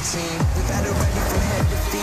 team. We've had it ready from head to feet.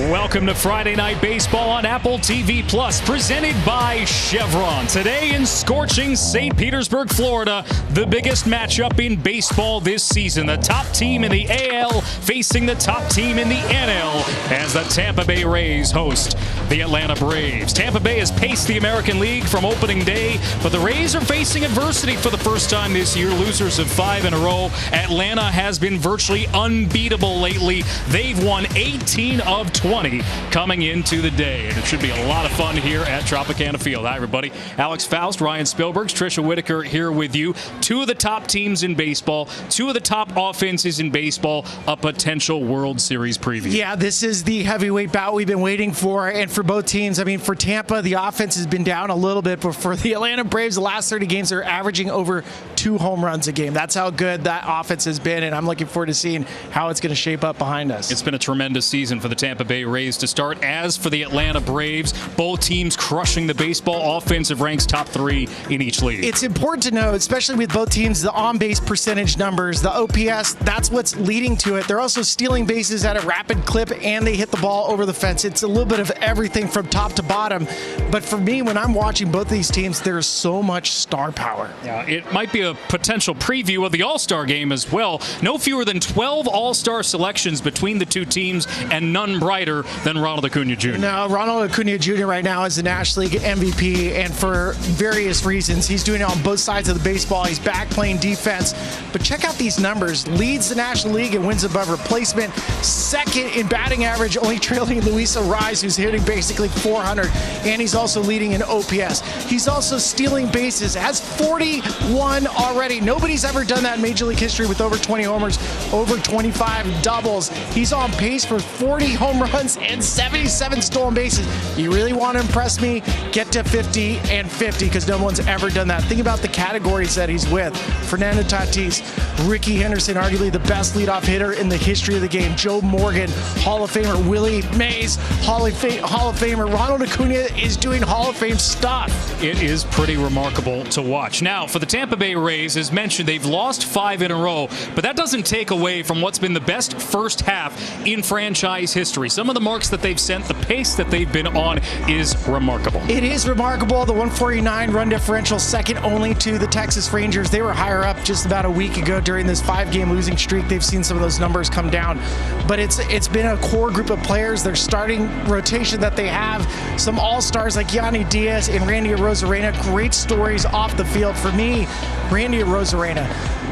Welcome to Friday Night Baseball on Apple TV Plus, presented by Chevron. Today in scorching St. Petersburg, Florida, the biggest matchup in baseball this season. The top team in the AL facing the top team in the NL as the Tampa Bay Rays host the Atlanta Braves. Tampa Bay has paced the American League from opening day, but the Rays are facing adversity for the first time this year, losers of 5 in a row. Atlanta has been virtually unbeatable lately. They've won 18 of 20 coming into the day, and it should be a lot of fun here at Tropicana Field. Hi, everybody. Alex Faust, Ryan Spielbergs, Tricia Whitaker here with you. Two of the top teams in baseball, two of the top offenses in baseball, a potential World Series preview. Yeah, this is the heavyweight bout we've been waiting for, and for both teams. I mean, for Tampa, the offense has been down a little bit, but for the Atlanta Braves, the last 30 games, they're averaging over 2 home runs a game. That's how good that offense has been, and I'm looking forward to seeing how it's going to shape up behind us. It's been a tremendous season for the Tampa Bay Rays to start. As for the Atlanta Braves, both teams crushing the baseball offensive ranks, top 3 in each league. It's important to know, especially with both teams, the on-base percentage numbers, the OPS, that's what's leading to it. They're also stealing bases at a rapid clip, and they hit the ball over the fence. It's a little bit of everything from top to bottom. But for me, when I'm watching both these teams, there's so much star power. Yeah, it might be a potential preview of the All-Star game as well. No fewer than 12 All-Star selections between the two teams, and none brighter than Ronald Acuna Jr. No, Ronald Acuna Jr. right now is the National League MVP, and for various reasons. He's doing it on both sides of the baseball. He's back playing defense. But check out these numbers. Leads the National League in wins above replacement. Second in batting average, only trailing Luis Arraez, who's hitting basically 400. And he's also leading in OPS. He's also stealing bases. Has 41 already. Nobody's ever done that in Major League history with over 20 homers, over 25 doubles. He's on pace for 40 home runs and 77 stolen bases. You really want to impress me? Get to 50 and 50, because no one's ever done that. Think about the categories that he's with. Fernando Tatis, Ricky Henderson, arguably the best leadoff hitter in the history of the game. Joe Morgan, Hall of Famer. Willie Mays, Hall of Famer. Ronald Acuna is doing Hall of Fame stuff. It is pretty remarkable to watch. Now, for the Tampa Bay Rays, as mentioned, they've lost 5 in a row, but that doesn't take away from what's been the best first half in franchise history. Some of the marks that they've sent, the pace that they've been on is remarkable. It is remarkable. The 149 run differential, second only to the Texas Rangers. They were higher up just about a week ago during this 5-game losing streak. They've seen some of those numbers come down, but it's been a core group of players. Their starting rotation that they have, some all-stars like Yandy Diaz and Randy Arozarena. Great stories off the field. For me, Randy Arozarena,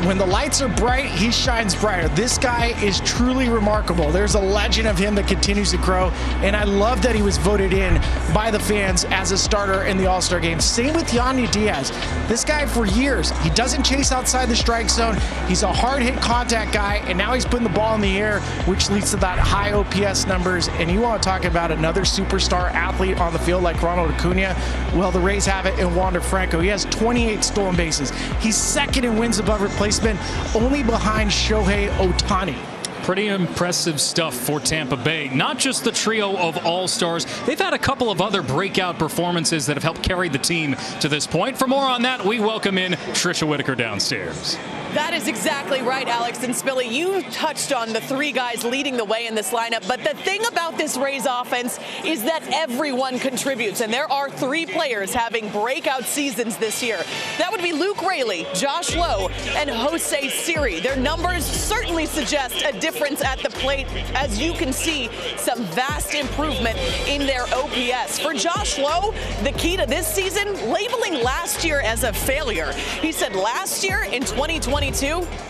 when the lights are bright, he shines brighter. This guy is truly remarkable. There's a legend of him that continues to grow, and I love that he was voted in by the fans as a starter in the All-Star game. Same with Yandy Diaz. This guy, for years, he doesn't chase outside the strike zone. He's a hard-hit contact guy, and now he's putting the ball in the air, which leads to that high OPS numbers. And you want to talk about another superstar athlete on the field like Ronald Acuna? Well, the Rays have it in Wander Franco. He has 28 stolen bases. He's second in wins above replacement, only behind Shohei Ohtani. Pretty impressive stuff for Tampa Bay. Not just the trio of all-stars. They've had a couple of other breakout performances that have helped carry the team to this point. For more on that, we welcome in Tricia Whitaker downstairs. That is exactly right, Alex and Spilly. You touched on the 3 guys leading the way in this lineup, but the thing about this Rays offense is that everyone contributes, and there are 3 players having breakout seasons this year. That would be Luke Raley, Josh Lowe, and Jose Siri. Their numbers certainly suggest a difference at the plate, as you can see some vast improvement in their OPS. For Josh Lowe, the key to this season, labeling last year as a failure. He said, last year in 2022,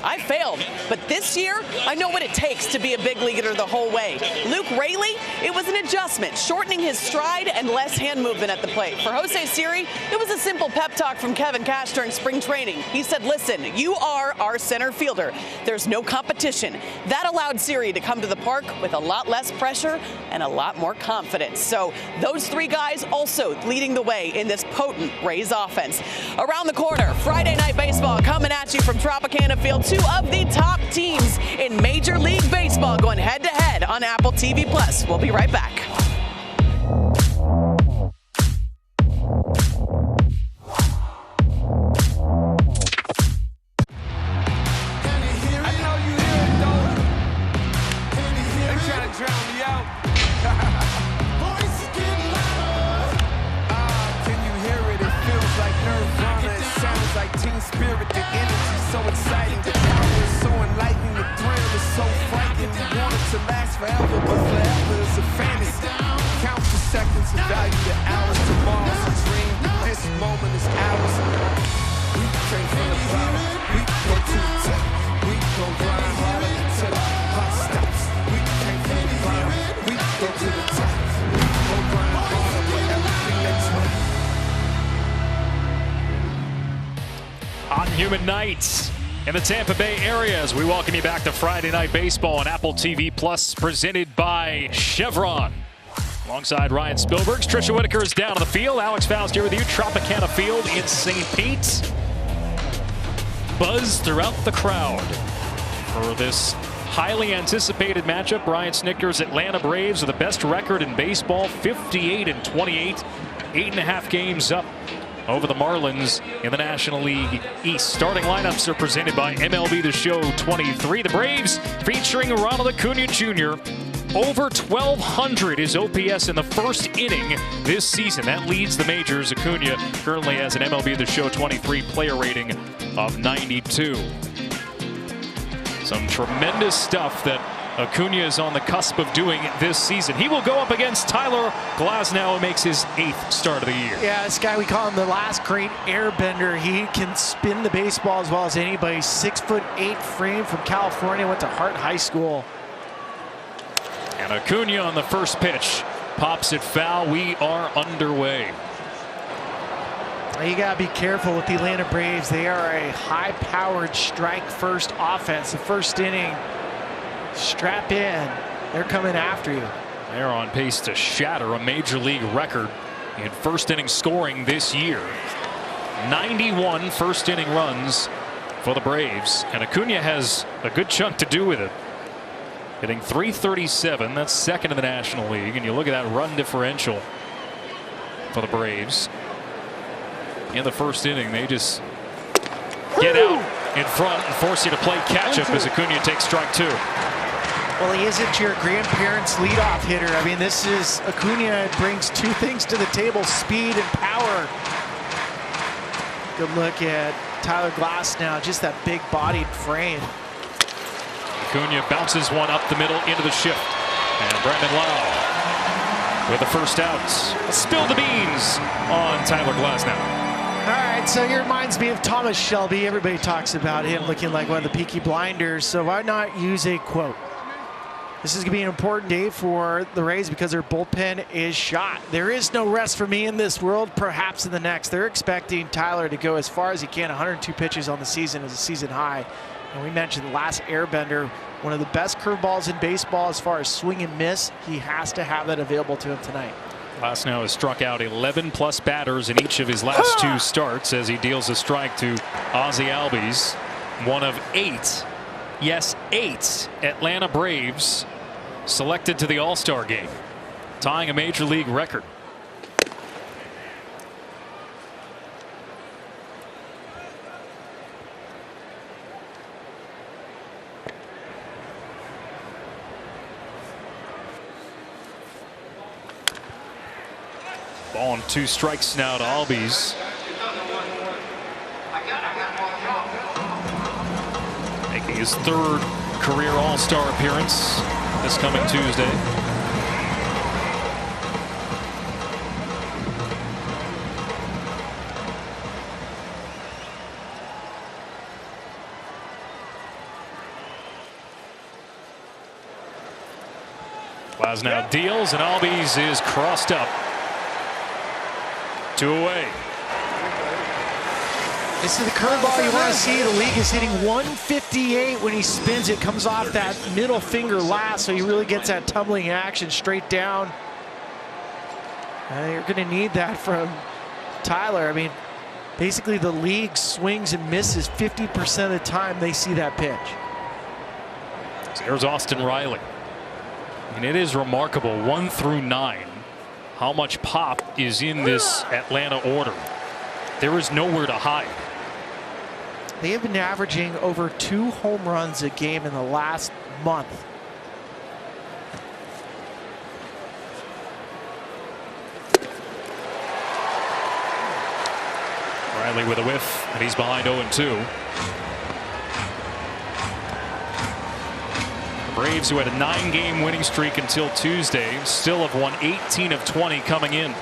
I failed, but this year, I know what it takes to be a big leaguer the whole way. Luke Raley, it was an adjustment, shortening his stride and less hand movement at the plate. For Jose Siri, it was a simple pep talk from Kevin Cash during spring training. He said, listen, you are our center fielder. There's no competition. That allowed Siri to come to the park with a lot less pressure and a lot more confidence. So those 3 guys also leading the way in this potent Rays offense. Around the corner, Friday Night Baseball coming at you from Tropicana Tropicana Field. Two of the top teams in Major League Baseball going head-to-head on Apple TV+. We'll be right back. Spirit, the energy so exciting, the power is so enlightening, the thrill is so frightening. We want it to last forever, but forever is a fantasy. Count the seconds and value the hours. Tomorrow's a dream, this moment is ours. We came from the bottom, we go to the top. We gon' grind harder until the clock stops. We came from the bottom, we go to the top. We gon' grind harder with everything that's right. On humid nights in the Tampa Bay area, as we welcome you back to Friday Night Baseball on Apple TV Plus, presented by Chevron. Alongside Ryan Spilbergs, Trisha Whitaker is down on the field. Alex Faust here with you, Tropicana Field in St. Pete. Buzz throughout the crowd for this highly anticipated matchup. Brian Snitker's Atlanta Braves with the best record in baseball, 58-28, 8.5 games up over the Marlins in the National League East. Starting lineups are presented by MLB The Show 23. The Braves featuring Ronald Acuna Jr. Over 1,200 is OPS in the first inning this season. That leads the majors. Acuna currently has an MLB The Show 23 player rating of 92. Some tremendous stuff that Acuna is on the cusp of doing this season. He will go up against Tyler Glasnow, who makes his 8th start of the year. Yeah, this guy, we call him the last great airbender. He can spin the baseball as well as anybody. 6'8" frame from California, went to Hart High School. And Acuna on the first pitch pops it foul. We are underway. You got to be careful with the Atlanta Braves. They are a high-powered strike-first offense. The first inning, strap in. They're coming after you. They're on pace to shatter a major league record in first inning scoring this year. 91 first inning runs for the Braves, and Acuna has a good chunk to do with it. Hitting .337, that's second in the National League, and you look at that run differential for the Braves. In the first inning, they just get out in front and force you to play catch-up as Acuna takes strike 2. Well, he isn't your grandparents' leadoff hitter. I mean, this is Acuna brings two things to the table: speed and power. Good look at Tyler Glasnow, just that big-bodied frame. Acuna bounces one up the middle into the shift, and Brandon Lau with the first out. Spill the beans on Tyler Glasnow. All right, so he reminds me of Thomas Shelby. Everybody talks about him looking like one of the Peaky Blinders, so why not use a quote? This is going to be an important day for the Rays because their bullpen is shot. There is no rest for me in this world, perhaps in the next. They're expecting Tyler to go as far as he can. 102 pitches on the season is a season high. And we mentioned the last airbender, one of the best curveballs in baseball as far as swing and miss. He has to have that available to him tonight. Glasnow has struck out 11+ batters in each of his last 2 starts as he deals a strike to Ozzie Albies. One of 8, yes, 8 Atlanta Braves selected to the All-Star game, tying a major league record. Ball on 2 strikes now to Albies. Making his 3rd career All-Star appearance this coming Tuesday. Glasnow deals, and Albies is crossed up. 2 away. This is the curveball you want to see. The league is hitting 158 when he spins it. Comes off that middle finger last, so he really gets that tumbling action straight down. You're going to need that from Tyler. I mean, Basically, the league swings and misses 50% of the time they see that pitch. So here's Austin Riley. And it is remarkable, 1 through 9, how much pop is in this Atlanta order. There is nowhere to hide. They have been averaging over 2 home runs a game in the last month. Riley with a whiff, and he's behind 0-2. The Braves, who had a 9-game winning streak until Tuesday, still have won 18 of 20 coming in.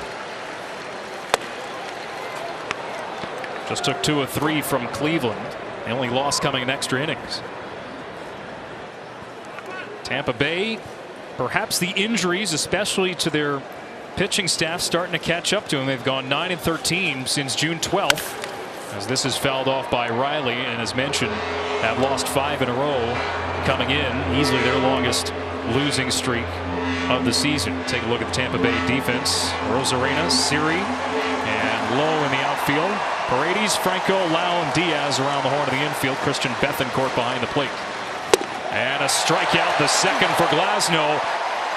Just took 2 of 3 from Cleveland. They only lost coming in extra innings. Tampa Bay, perhaps the injuries, especially to their pitching staff, starting to catch up to them. They've gone 9-13 since June 12th, as this is fouled off by Riley, and as mentioned, have lost 5 in a row coming in, easily their longest losing streak of the season. Take a look at the Tampa Bay defense. Rosarena, Siri, and Lowe in the outfield. Paredes, Franco, Lau, and Diaz around the horn of the infield. Christian Bethancourt behind the plate. And a strikeout, the second for Glasnow.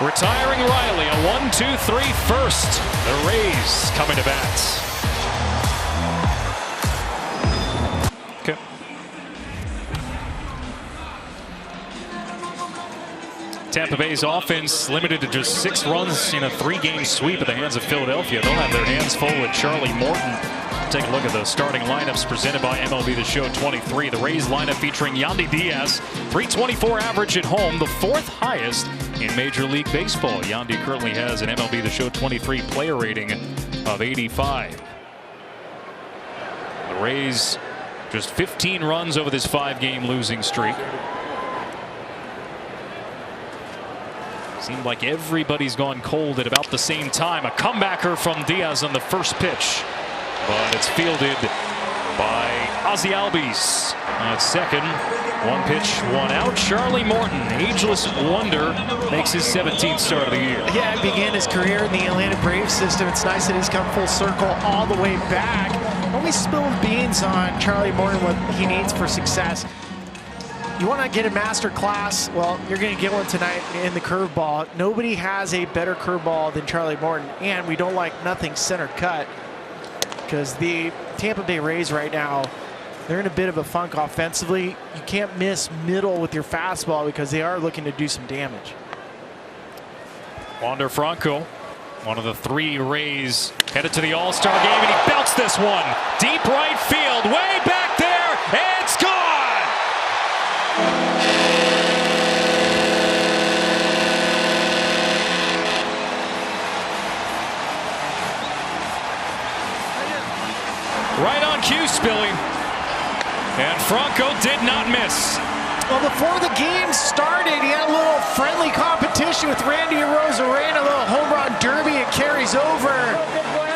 Retiring Riley, a 1-2-3 first. The Rays coming to bat. Okay. Tampa Bay's offense limited to just 6 runs in a 3-game sweep at the hands of Philadelphia. They'll have their hands full with Charlie Morton. Take a look at the starting lineups presented by MLB The Show 23. The Rays lineup featuring Yandy Diaz, .324 average at home, the 4th highest in Major League Baseball. Yandy currently has an MLB The Show 23 player rating of 85. The Rays just 15 runs over this 5-game losing streak. Seemed like everybody's gone cold at about the same time. A comebacker from Diaz on the first pitch, but it's fielded by Ozzie Albies at second. 1 pitch, 1 out. Charlie Morton, ageless wonder, makes his 17th start of the year. Yeah, he began his career in the Atlanta Braves system. It's nice that he's come full circle all the way back. Only spilled beans on Charlie Morton, what he needs for success. You want to get a master class? Well, you're going to get one tonight in the curveball. Nobody has a better curveball than Charlie Morton, and we don't like nothing center cut, because the Tampa Bay Rays right now, they're in a bit of a funk offensively. You can't miss middle with your fastball because they are looking to do some damage. Wander Franco, one of the 3 Rays, headed to the All-Star game, and he belts this one. Deep right field, way back there, and it's gone! Right on cue, Spilly. And Franco did not miss. Well, before the game started, he had a little friendly competition with Randy Arozarena, a little home run derby. It carries over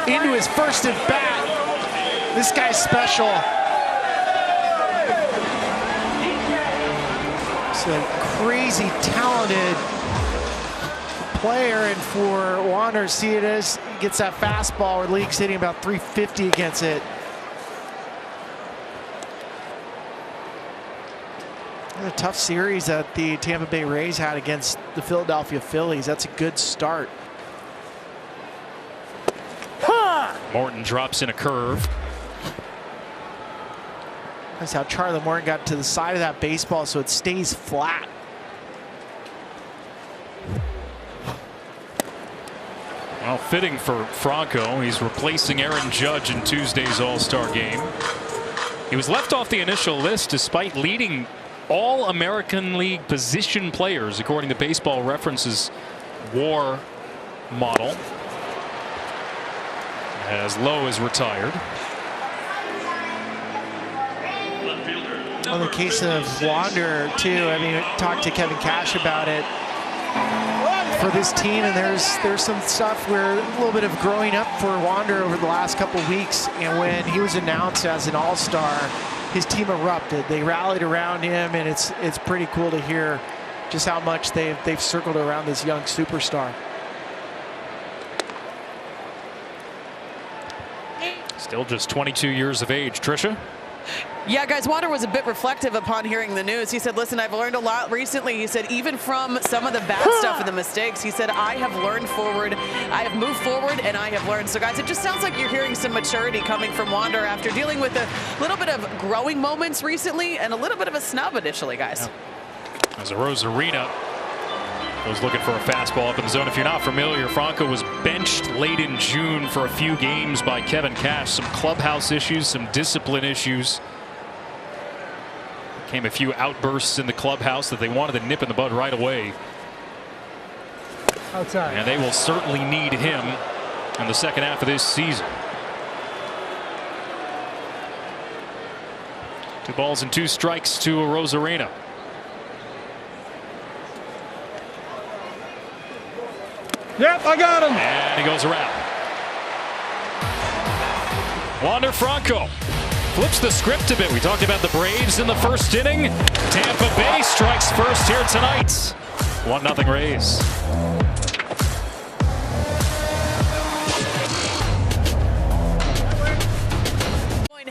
into his first at bat. This guy's special. He's a crazy talented player, and for Wander, see it as he gets that fastball where the league's hitting about 350 against it. A tough series that the Tampa Bay Rays had against the Philadelphia Phillies. That's a good start. Morton drops in a curve. That's how Charlie Morton got to the side of that baseball so it stays flat. Well, fitting for Franco. He's replacing Aaron Judge in Tuesday's All-Star game. He was left off the initial list despite leading all American League position players according to Baseball Reference's WAR model, as Lowe is retired. In the case of Wander too, I mean, talked to Kevin Cash about it for this team, and there's some stuff where a little bit of growing up for Wander over the last couple of weeks, and when he was announced as an all-star, his team erupted. They rallied around him, and it's pretty cool to hear just how much they've circled around this young superstar. Still just 22 years of age. Tricia? Yeah, guys, Wander was a bit reflective upon hearing the news. He said, listen, I've learned a lot recently. He said, even from some of the bad stuff and the mistakes, he said, I have learned forward. I have moved forward and I have learned. So, guys, it just sounds like you're hearing some maturity coming from Wander after dealing with a little bit of growing moments recently and a little bit of a snub initially, guys. Yeah. As Arozarena was looking for a fastball up in the zone. If you're not familiar, Franco was benched late in June for a few games by Kevin Cash. Some clubhouse issues, some discipline issues. Came a few outbursts in the clubhouse that they wanted to nip in the bud right away. Outside. And they will certainly need him in the second half of this season. 2 balls and 2 strikes to Arozarena. Yep, I got him. And he goes around. Wander Franco flips the script a bit. We talked about the Braves in the first inning. Tampa Bay strikes first here tonight. 1-0 Rays.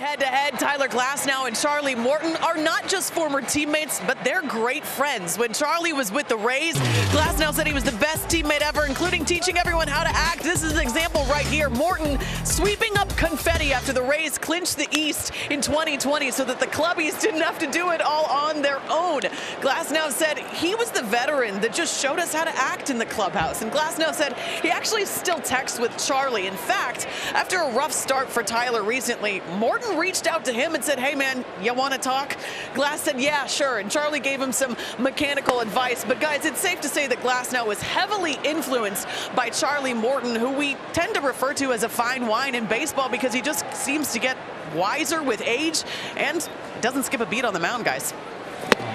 Head-to-head, Tyler Glasnow and Charlie Morton are not just former teammates, but they're great friends. When Charlie was with the Rays, Glasnow said he was the best teammate ever, including teaching everyone how to act. This is an example right here. Morton sweeping up confetti after the Rays clinched the East in 2020 so that the Clubbies didn't have to do it all on their own. Glasnow said he was the veteran that just showed us how to act in the clubhouse. And Glasnow said he actually still texts with Charlie. In fact, after a rough start for Tyler recently, Morton reached out to him and said, hey man, you want to talk? Glass said, yeah, sure. And Charlie gave him some mechanical advice. But guys, it's safe to say that Glasnow was heavily influenced by Charlie Morton, who we tend to refer to as a fine wine in baseball because he just seems to get wiser with age and doesn't skip a beat on the mound, guys.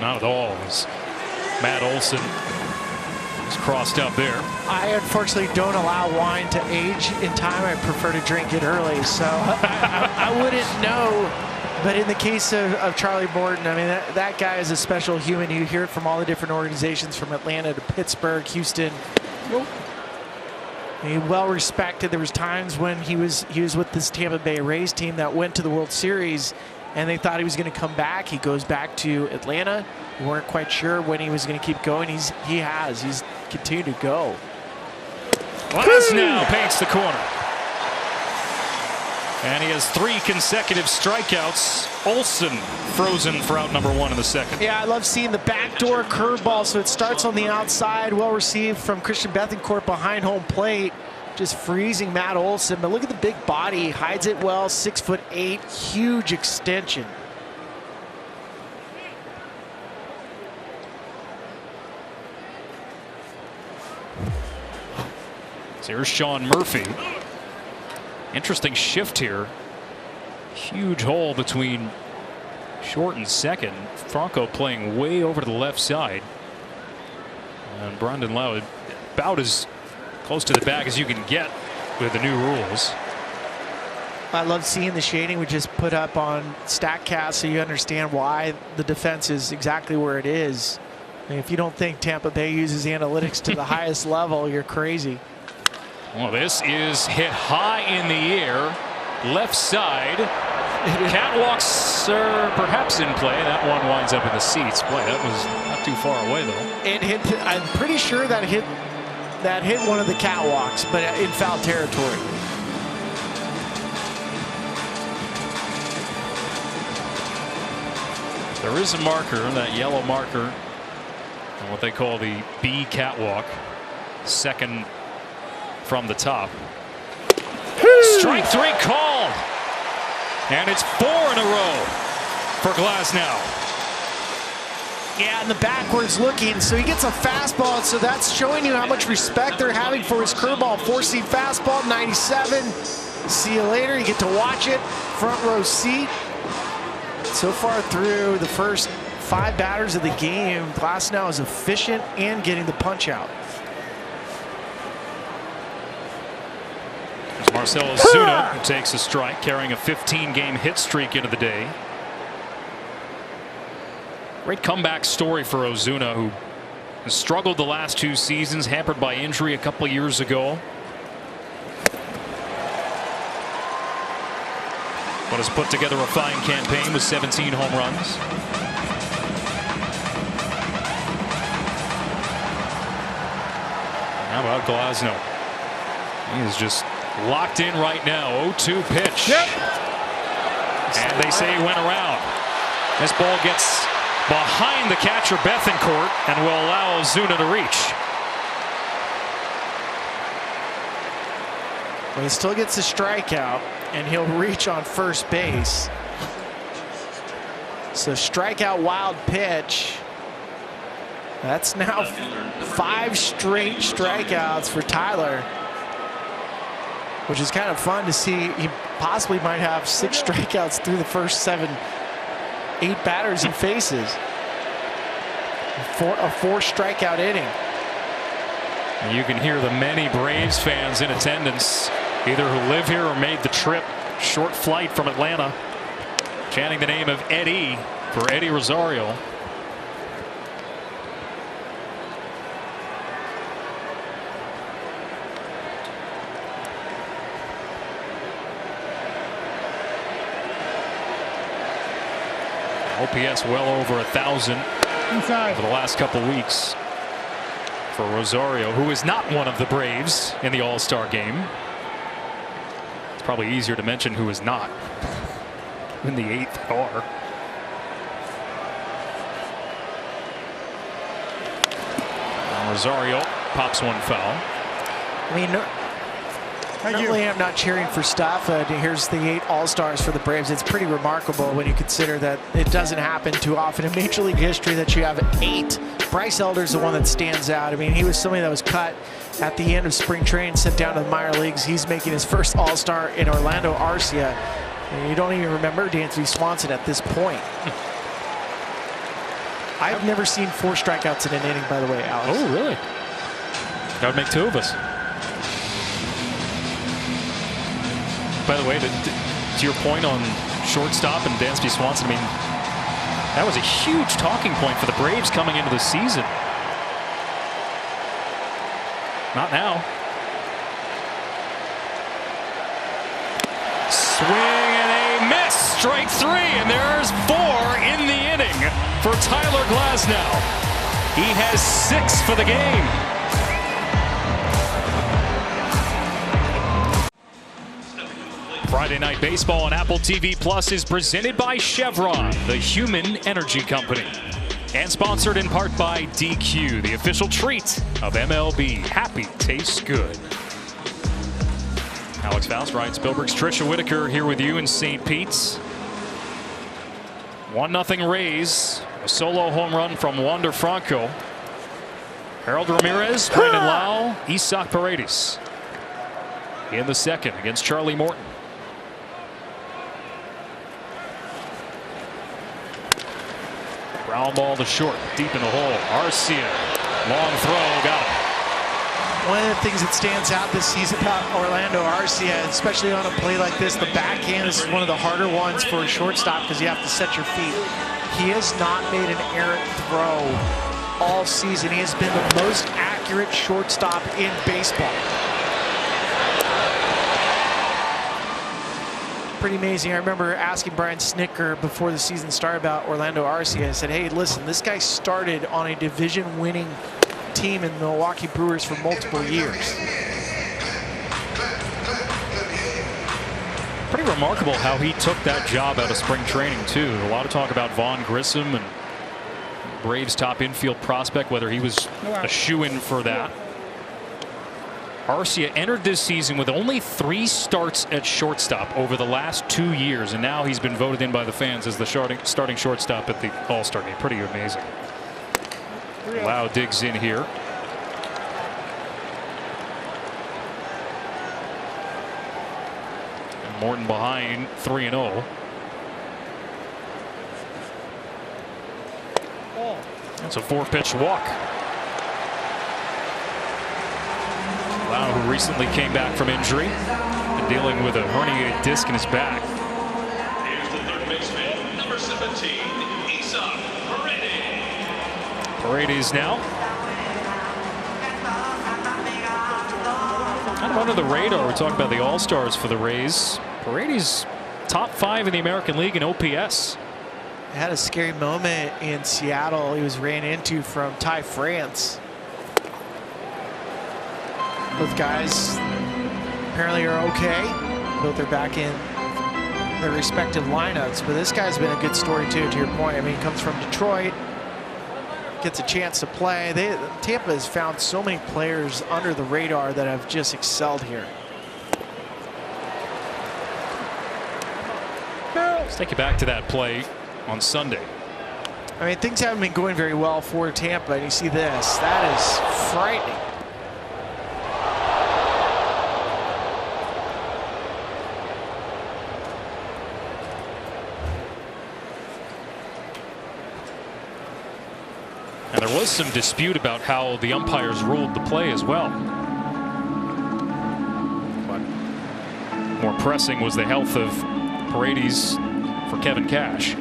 Not at all. As Matt Olson is crossed up there. I unfortunately don't allow wine to age in time. I prefer to drink it early, so I wouldn't know. But in the case of Charlie Morton, I mean, that guy is a special human. You hear it from all the different organizations, from Atlanta to Pittsburgh, Houston. Well respected. There was times when he was with this Tampa Bay Rays team that went to the World Series, and they thought he was going to come back. He goes back to Atlanta. We weren't quite sure when he was going to keep going. He's continued to go. Glasnow paints the corner. And he has 3 consecutive strikeouts. Olson frozen for out number 1 in the second. Yeah, I love seeing the backdoor curveball. So it starts on the outside, well received from Christian Bethancourt behind home plate, just freezing Matt Olson. But look at the big body, hides it well, 6'8", huge extension. So here's Sean Murphy. Interesting shift here. Huge hole between short and second. Franco playing way over to the left side. And Brandon Lowe about as close to the bag as you can get with the new rules. I love seeing the shading we just put up on StatCast so you understand why the defense is exactly where it is. I mean, if you don't think Tampa Bay uses analytics to the highest level, you're crazy. Well, this is hit high in the air, left side. Catwalks are perhaps in play. That one winds up in the seats. Boy, that was not too far away, though. It hit. I'm pretty sure that hit one of the catwalks, but in foul territory. There is a marker, that yellow marker, on what they call the B catwalk, second from the top. Strike 3 called, and it's 4 in a row for Glasnow. Yeah, and the backwards looking, so he gets a fastball, so that's showing you how much respect they're having for his curveball. 4-seam fastball, 97. See you later. You get to watch it, front row seat. So far through the first 5 batters of the game, Glasnow is efficient and getting the punch out. Marcell Ozuna, who takes a strike, carrying a 15-game hit streak into the day. Great comeback story for Ozuna, who has struggled the last 2 seasons, hampered by injury a couple of years ago. but has put together a fine campaign with 17 home runs. How about Glasnow? He is just locked in right now. 0-2 pitch. Yep. And they say he went around. This ball gets behind the catcher Bethancourt and will allow Ozuna to reach. Well, he still gets a strikeout, and he'll reach on first base. So strikeout, wild pitch. That's now 5 straight strikeouts for Tyler, which is kind of fun to see. He possibly might have 6 strikeouts through the first 8 batters he faces. A 4 strikeout inning. You can hear the many Braves fans in attendance, either who live here or made the trip, short flight from Atlanta, chanting the name of Eddie for Eddie Rosario. OPS well over 1,000 over the last couple weeks for Rosario, who is not one of the Braves in the All-Star game. It's probably easier to mention who is not in the 8th R. And Rosario pops one foul. I mean, normally I'm not cheering for stuff. Here's the 8 All-Stars for the Braves. It's pretty remarkable when you consider that it doesn't happen too often in Major League history that you have 8. Bryce Elder's the one that stands out. I mean, he was somebody that was cut at the end of spring training, sent down to the minor leagues. He's making his first All-Star in Orlando Arcia. And you don't even remember Dansby Swanson at this point. I've never seen 4 strikeouts in an inning, by the way, Alex. Oh, really? That would make 2 of us. By the way, to your point on shortstop and Dansby Swanson, I mean, that was a huge talking point for the Braves coming into the season. Not now. Swing and a miss. Strike 3, and there's 4 in the inning for Tyler Glasnow. He has 6 for the game. Friday Night Baseball on Apple TV Plus is presented by Chevron, the human energy company, and sponsored in part by DQ, the official treat of MLB. Happy tastes good. Alex Faust, Ryan Spielbergs, Trisha Whitaker here with you in St. Pete's. 1-0 Rays. A solo home run from Wander Franco. Harold Ramirez, Brandon Lau, Isaac Paredes in the second against Charlie Morton. Ground ball to short, deep in the hole. Arcia, long throw, got it. One of the things that stands out this season about Orlando Arcia, especially on a play like this, the backhand is one of the harder ones for a shortstop because you have to set your feet. He has not made an errant throw all season. He has been the most accurate shortstop in baseball. Pretty amazing. I remember asking Brian Snitker before the season started about Orlando Arcia. I said, hey, listen, this guy started on a division-winning team in the Milwaukee Brewers for multiple years. Pretty remarkable how he took that job out of spring training, too. A lot of talk about Vaughn Grissom and Braves top infield prospect, whether he was a shoo-in for that. Arcia entered this season with only 3 starts at shortstop over the last 2 years, and now he's been voted in by the fans as the starting shortstop at the All-Star game. Pretty amazing. Lau digs in here. And Morton behind 3-0. That's a 4-pitch walk. Lau, who recently came back from injury and dealing with a herniated disc in his back. Here's the third baseman, number 17, Isaac Paredes. Paredes now. Kind of under the radar. We're talking about the All-Stars for the Rays. Paredes top 5 in the American League in OPS. Had a scary moment in Seattle. He was ran into from Ty France. Both guys apparently are okay. Both are back in their respective lineups. But this guy's been a good story too, to your point. I mean, he comes from Detroit, gets a chance to play. Tampa has found so many players under the radar that have just excelled here. Let's take you back to that play on Sunday. I mean, things haven't been going very well for Tampa, and you see this. That is frightening. And there was some dispute about how the umpires ruled the play as well. But more pressing was the health of Paredes for Kevin Cash.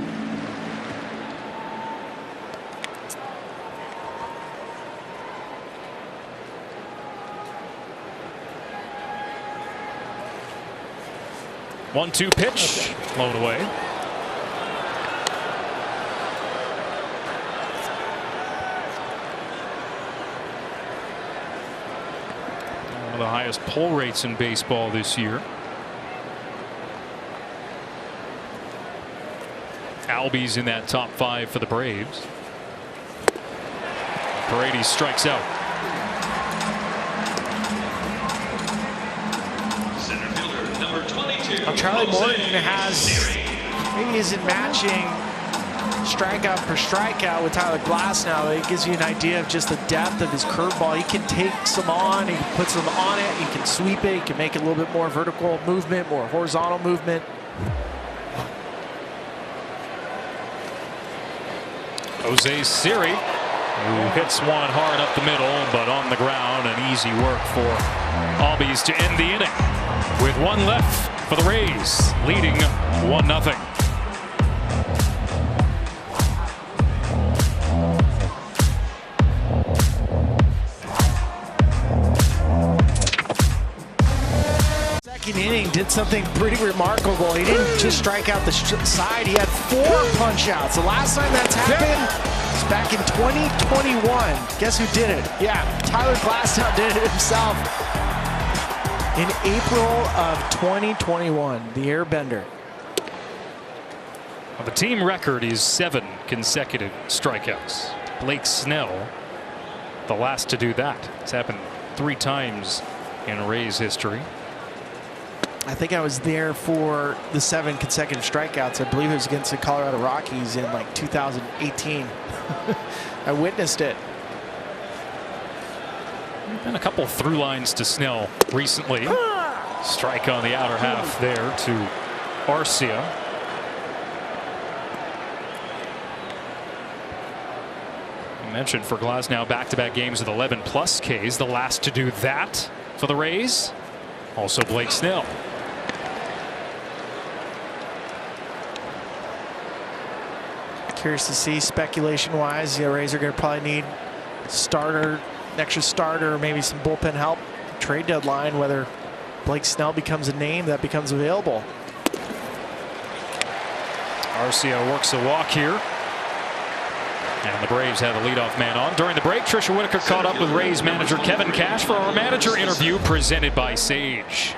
One-two pitch, blown away. One of the highest pull rates in baseball this year. Albies in that top 5 for the Braves. Paredes strikes out. Center fielder number 22. Now, Charlie Morton maybe isn't matching strikeout per strikeout with Tyler Glasnow. It gives you an idea of just the depth of his curveball. He can take some on, he puts them on it, he can sweep it, he can make it a little bit more vertical movement, more horizontal movement. Jose Siri, who hits one hard up the middle, but on the ground, an easy work for Albies to end the inning with one left for the Rays, leading 1-0. Second inning did something pretty remarkable. He didn't just strike out the side, he had 4 punch outs. The last time that's happened was back in 2021. Guess who did it? Yeah, Tyler Glasnow did it himself in April of 2021, the Airbender. Well, the team record is 7 consecutive strikeouts. Blake Snell, the last to do that. It's happened 3 times in Rays history. I think I was there for the 7 consecutive strikeouts. I believe it was against the Colorado Rockies in like 2018. I witnessed it. And a couple through lines to Snell recently. Strike on the outer half there to Arcia. I mentioned for Glasnow back-to-back games with 11+ Ks. The last to do that for the Rays. Also Blake Snell. Curious to see speculation-wise. The Rays are going to probably need an extra starter, maybe some bullpen help. Trade deadline, whether Blake Snell becomes a name that becomes available. Arcia works a walk here. And the Braves have the leadoff man on. During the break, Trisha Whitaker caught up with Rays manager Kevin Cash for our manager interview presented by Sage.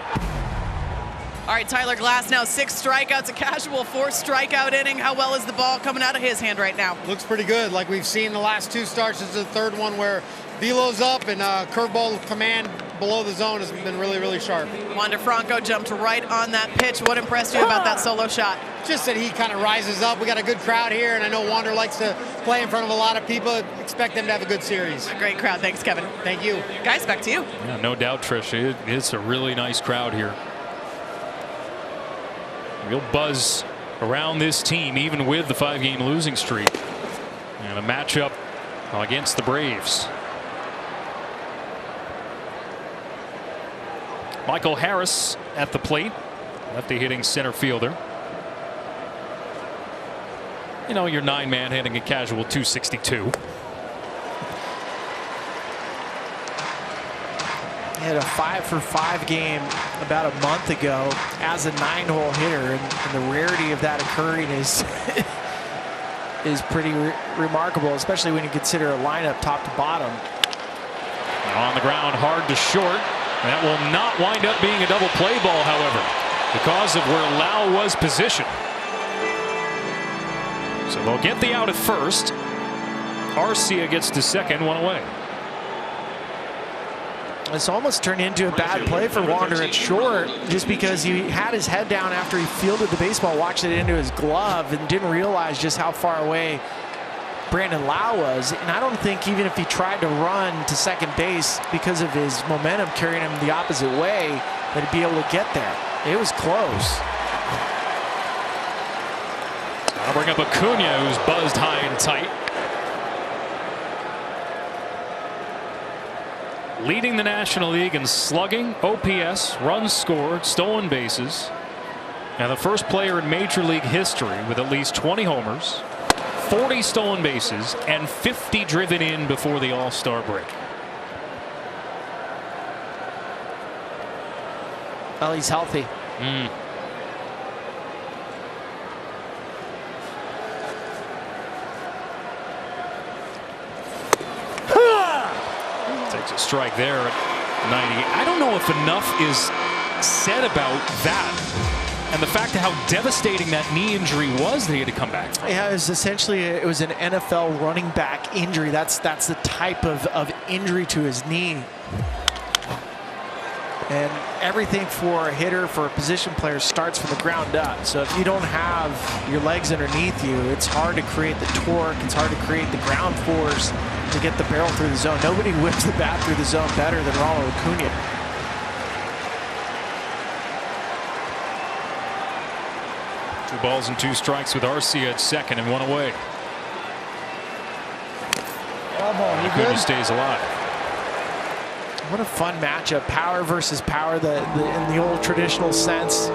All right, Tyler Glasnow, 6 strikeouts, a casual 4th strikeout inning. How well is the ball coming out of his hand right now? Looks pretty good, like we've seen the last 2 starts. This is the 3rd one where velo's up and curveball command below the zone has been really, really sharp. Wander Franco jumped right on that pitch. What impressed you about that solo shot? Just that he kind of rises up. We got a good crowd here, and I know Wander likes to play in front of a lot of people. Expect them to have a good series. A great crowd. Thanks, Kevin. Thank you. Guys, back to you. Yeah, no doubt, Trish. It's a really nice crowd here. Real buzz around this team, even with the 5-game losing streak. And a matchup against the Braves. Michael Harris at the plate. Lefty hitting center fielder. You know, your 9-man hitting a casual 262. He had a 5-for-5 game about a month ago as a 9-hole hitter, and the rarity of that occurring is is pretty remarkable, especially when you consider a lineup top to bottom. On the ground, hard to short. That will not wind up being a double play ball, however, because of where Lau was positioned. So they'll get the out at first. Arcia gets to second, one away. It's almost turned into a bad play for Wander at short, just because he had his head down after he fielded the baseball, watched it into his glove, and didn't realize just how far away Brandon Lau was. And I don't think even if he tried to run to second base because of his momentum carrying him the opposite way, that he'd be able to get there. It was close. I'll bring up Acuna, who's buzzed high and tight. Leading the National League in slugging, OPS, runs scored, stolen bases. Now the first player in Major League history with at least 20 homers, 40 stolen bases, and 50 driven in before the All-Star break. Well, he's healthy. Takes a strike there at 90. I don't know if enough is said about that and the fact of how devastating that knee injury was that he had to come back from. Yeah, it was essentially an NFL running back injury. That's the type of injury to his knee. And everything for a hitter, for a position player, starts from the ground up. So if you don't have your legs underneath you, it's hard to create the torque. It's hard to create the ground force to get the barrel through the zone. Nobody whips the bat through the zone better than Ronald Acuna. Two balls and two strikes with Arcia at second and one away. Acuna stays alive. What a fun matchup. Power versus power, in the old traditional sense.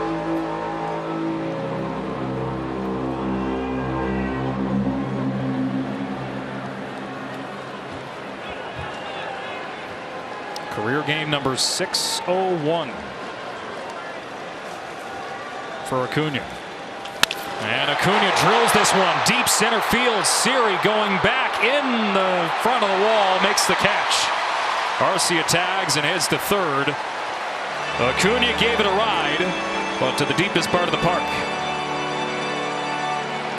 Career game number 601 for Acuna. And Acuna drills this one deep center field. Siri going back in the front of the wall, makes the catch. Arcia tags and heads to third. Acuna gave it a ride, but to the deepest part of the park.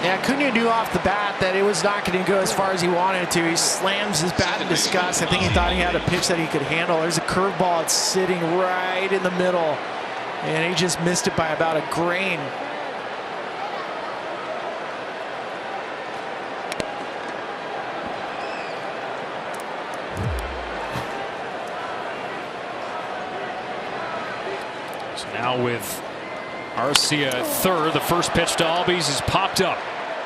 Yeah, Acuna knew off the bat that it was not going to go as far as he wanted to. He slams his bat in disgust. I think he thought he had a pitch that he could handle. There's a curveball. It's sitting right in the middle, and he just missed it by about a grain. So now with Arcia at third, the first pitch to Albies is popped up.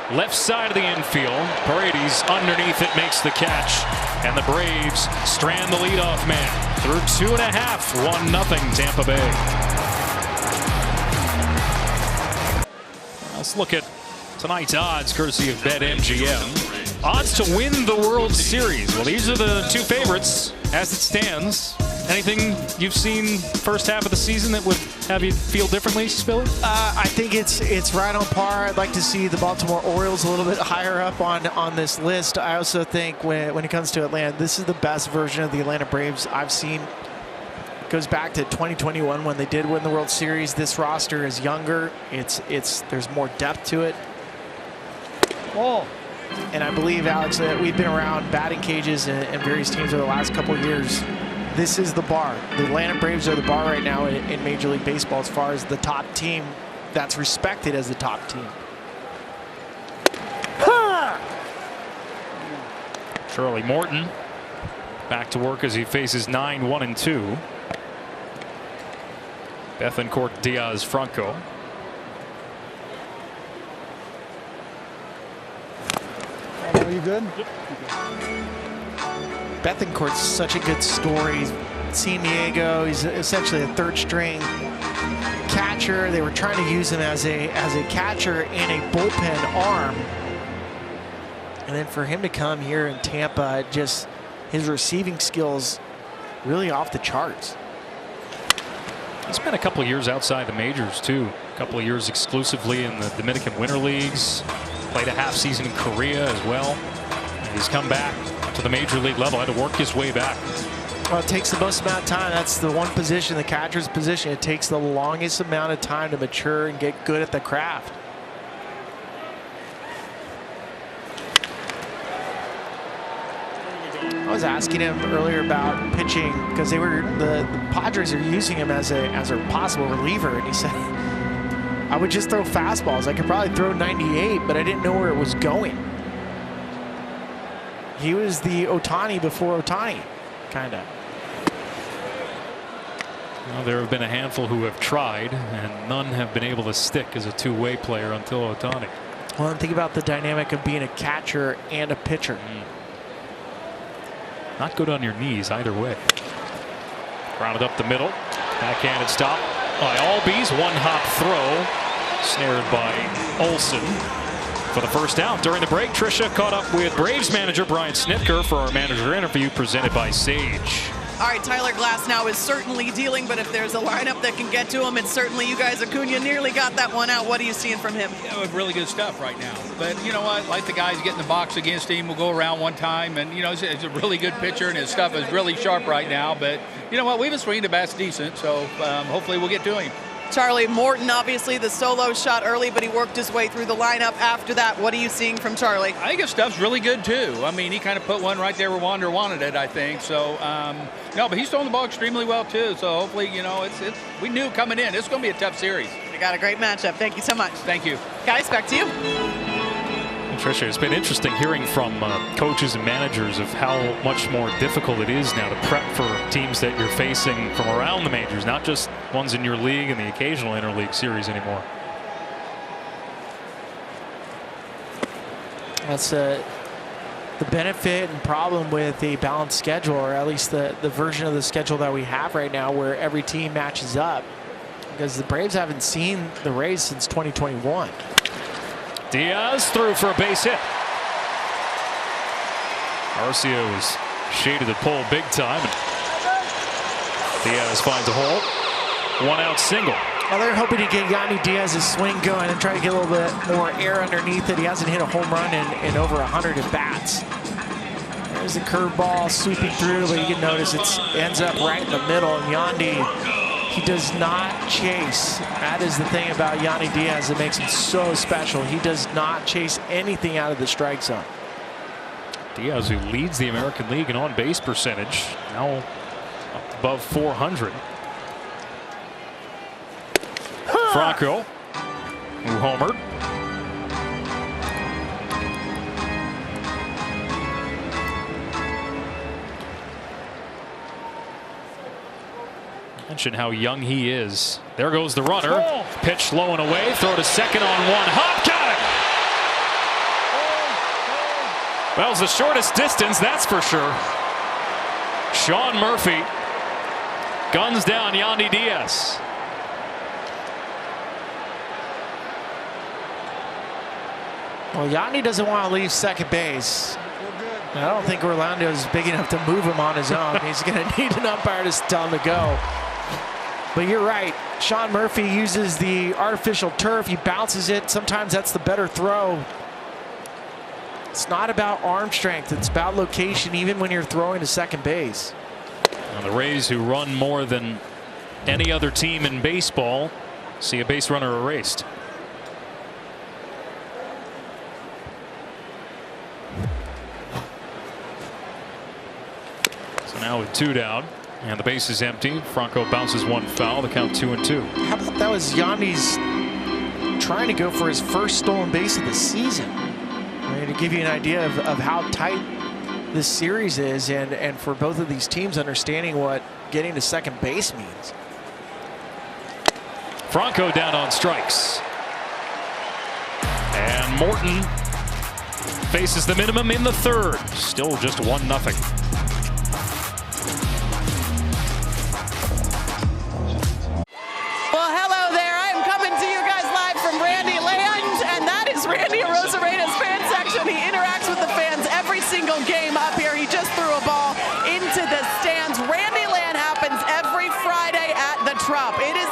Left side of the infield. Paredes underneath it makes the catch. And the Braves strand the leadoff man. Through 2.5, 1-0 Tampa Bay. Let's look at tonight's odds courtesy of BetMGM. Odds to win the World Series. Well, these are the two favorites as it stands. Anything you've seen first half of the season that would have you feel differently, Spilly? I think it's right on par. I'd like to see the Baltimore Orioles a little bit higher up on this list. I also think when it comes to Atlanta, this is the best version of the Atlanta Braves I've seen. It goes back to 2021 when they did win the World Series. This roster is younger. There's more depth to it. And I believe, Alex, that we've been around batting cages and various teams over the last couple of years. This is the bar. The Atlanta Braves are the bar right now in Major League Baseball as far as the top team that's respected as the top team. Charlie Morton back to work as he faces 9-1-2. Bethancourt, Diaz, Franco. Are you good? Yep. Bethancourt's such a good story. San Diego, he's essentially a third string catcher. They were trying to use him as a catcher in a bullpen arm. And then for him to come here in Tampa, just his receiving skills really off the charts. He spent a couple of years outside the majors too. A couple of years exclusively in the Dominican Winter Leagues. Played a half season in Korea as well. And he's come back to the major league level. Had to work his way back. Well, it takes the most amount of time. That's the one position, the catcher's position. It takes the longest amount of time to mature and get good at the craft. I was asking him earlier about pitching because the Padres are using him as a possible reliever, and he said, I would just throw fastballs. I could probably throw 98, but I didn't know where it was going. He was the Ohtani before Ohtani, kind of. Well, there have been a handful who have tried, and none have been able to stick as a two-way player until Ohtani. Well, and think about the dynamic of being a catcher and a pitcher. Not good on your knees either way. Grounded up the middle. Backhanded stop by Albies. One hop throw. Snared by Olsen for the first out. During the break, Tricia caught up with Braves manager Brian Snitker for our manager interview presented by Sage. All right, Tyler Glasnow is certainly dealing, but if there's a lineup that can get to him, it's certainly you guys. Acuna nearly got that one out. What are you seeing from him? Yeah, really good stuff right now. But you know what? Like the guys get in the box against him, will go around one time, and you know, he's a really good pitcher, and his stuff is really sharp right now. But you know what? We've been swinging the bat's decent, so hopefully we'll get to him. Charlie Morton, obviously the solo shot early, but he worked his way through the lineup after that. What are you seeing from Charlie? I think his stuff's really good too. I mean, he kind of put one right there where Wander wanted it, I think. So, no, but he's throwing the ball extremely well too. So hopefully, you know, we knew coming in, it's going to be a tough series. We got a great matchup. Thank you so much. Thank you. Guys, back to you. Tricia, it's been interesting hearing from coaches and managers of how much more difficult it is now to prep for teams that you're facing from around the majors, not just ones in your league and the occasional interleague series anymore. That's the benefit and problem with a balanced schedule, or at least the version of the schedule that we have right now where every team matches up, because the Braves haven't seen the Rays since 2021. Diaz threw for a base hit. Arcia was shaded the pole big time. And Diaz finds a hole. One out single. Well, they're hoping to get Yandy Diaz's swing going and try to get a little bit more air underneath it. He hasn't hit a home run in over 100 at bats. There's a curveball sweeping through, but you can notice it ends up right in the middle. And Yandy, he does not chase. That is the thing about Yandy Diaz that makes him so special. He does not chase anything out of the strike zone. Diaz, who leads the American League in on-base percentage, now up above 400. Franco, who homered. Mention how young he is. There goes the runner. Pitch low and away. Throw to second on one. Hop, got it! Well, it's the shortest distance, that's for sure. Sean Murphy guns down Yandy Diaz. Well, Yandy doesn't want to leave second base. I don't think Orlando is big enough to move him on his own. He's going to need an umpire to tell him to go. But you're right. Sean Murphy uses the artificial turf. He bounces it. Sometimes that's the better throw. It's not about arm strength. It's about location, even when you're throwing to second base. Now the Rays, who run more than any other team in baseball, see a base runner erased. So now with two down and the base is empty, Franco bounces one foul. The count 2-2. How about that was Yandy's trying to go for his first stolen base of the season. I mean, to give you an idea of how tight this series is, and for both of these teams understanding what getting to second base means. Franco down on strikes. And Morton faces the minimum in the third. Still just 1-0. Single game up here. He just threw a ball into the stands. Randy Land happens every Friday at the Trop. It is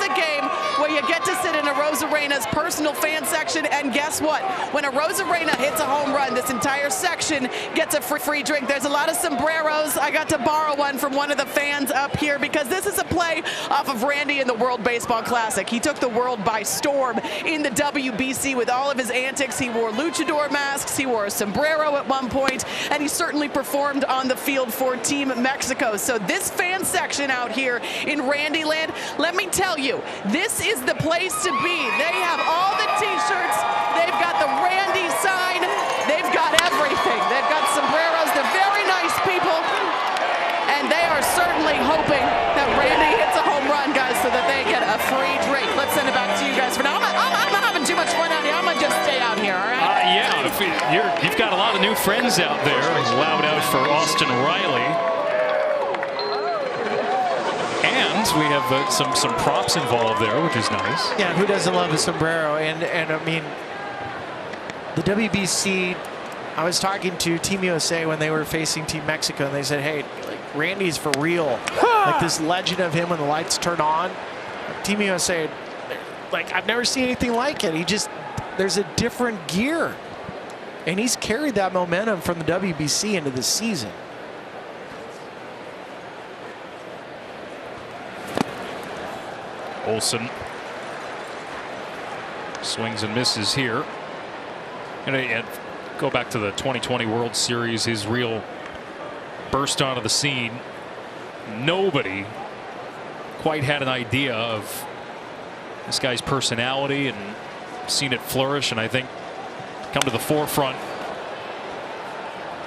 Arena's personal fan section, and guess what? When a Arena hits a home run, this entire section gets a free drink. There's a lot of sombreros. I got to borrow one from one of the fans up here because this is a play off of Randy in the World Baseball Classic. He took the world by storm in the WBC with all of his antics. He wore luchador masks, he wore a sombrero at one point, and he certainly performed on the field for Team Mexico. So this fan section out here in Randyland, let me tell you, this is the place to be. They have all the t-shirts, they've got the Randy sign, they've got everything. They've got sombreros, they're very nice people, and they are certainly hoping that Randy hits a home run, guys, so that they get a free drink. Let's send it back to you guys for now. I'm having too much fun out here. I'm going to just stay out here, all right? You've got a lot of new friends out there. Loud out for Austin Riley. And we have some props involved there, which is nice. Yeah, who doesn't love a sombrero? And I mean, the WBC, I was talking to Team USA when they were facing Team Mexico, and they said, hey, like, Randy's for real. Like this legend of him when the lights turn on. Team USA, like, I've never seen anything like it. There's a different gear. And he's carried that momentum from the WBC into this season. Olsen swings and misses here. And go back to the 2020 World Series, his real burst onto the scene. Nobody quite had an idea of this guy's personality and seen it flourish, and I think come to the forefront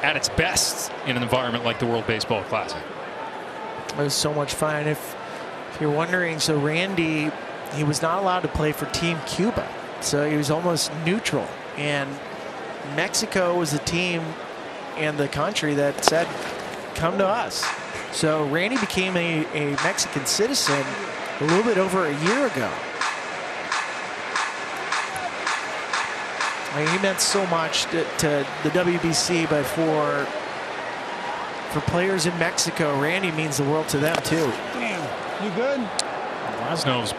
at its best in an environment like the World Baseball Classic. It was so much fun. If you're wondering, so Randy, he was not allowed to play for Team Cuba, so he was almost neutral. And Mexico was the team and the country that said, come to us. So Randy became a Mexican citizen a little bit over a year ago. I mean, he meant so much to the WBC, but for players in Mexico, Randy means the world to them too. Damn, you good? Glasnow's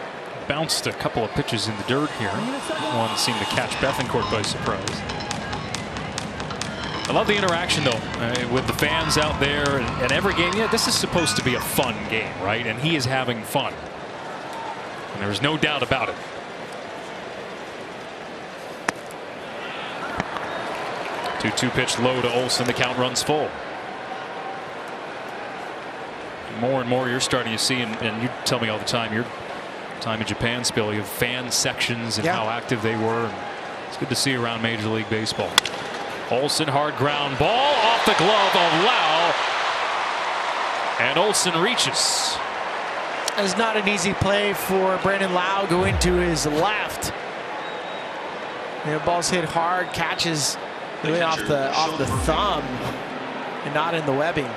bounced a couple of pitches in the dirt here. One seemed to catch Bethancourt by surprise. I love the interaction, though, with the fans out there and every game. Yeah, this is supposed to be a fun game, right? And he is having fun. And there's no doubt about it. Two pitch low to Olsen. The count runs full. More and more you're starting to see, and you tell me all the time, your time in Japan, Spill, you have fan sections and how active they were. And it's good to see around Major League Baseball. Olsen, hard ground ball off the glove of Lau. And Olsen reaches. It's not an easy play for Brandon Lau going to his left. And the ball's hit hard, catches really off the thumb and not in the webbing.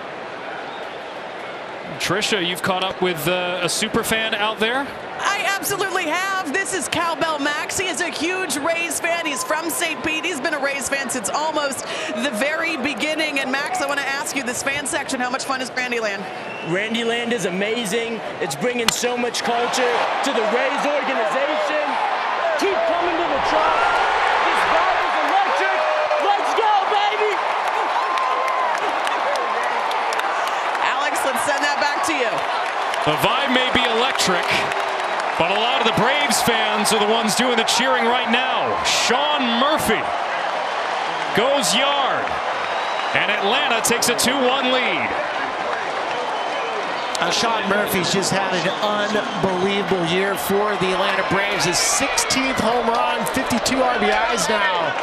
Trisha, you've caught up with a super fan out there? I absolutely have. This is Cowbell Max. He is a huge Rays fan. He's from St. Pete. He's been a Rays fan since almost the very beginning. And Max, I want to ask you, this fan section, how much fun is Randyland? Randyland is amazing. It's bringing so much culture to the Rays organization. Keep coming to the Trop. This vibe is electric. Let's go, baby. Alex, let's send that back to you. The vibe may be electric, but a lot of the Braves fans are the ones doing the cheering right now. Sean Murphy goes yard, and Atlanta takes a 2-1 lead. Sean Murphy's just had an unbelievable year for the Atlanta Braves. His 16th home run, 52 RBIs now.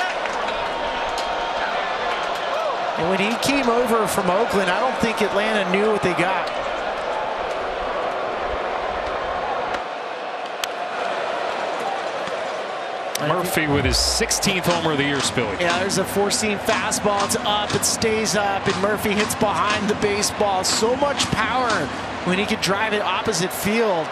And when he came over from Oakland, I don't think Atlanta knew what they got. Murphy with his 16th homer of the year, Spilly. Yeah, there's a four-seam fastball. It's up, it stays up, and Murphy hits behind the baseball. So much power when he could drive it opposite field.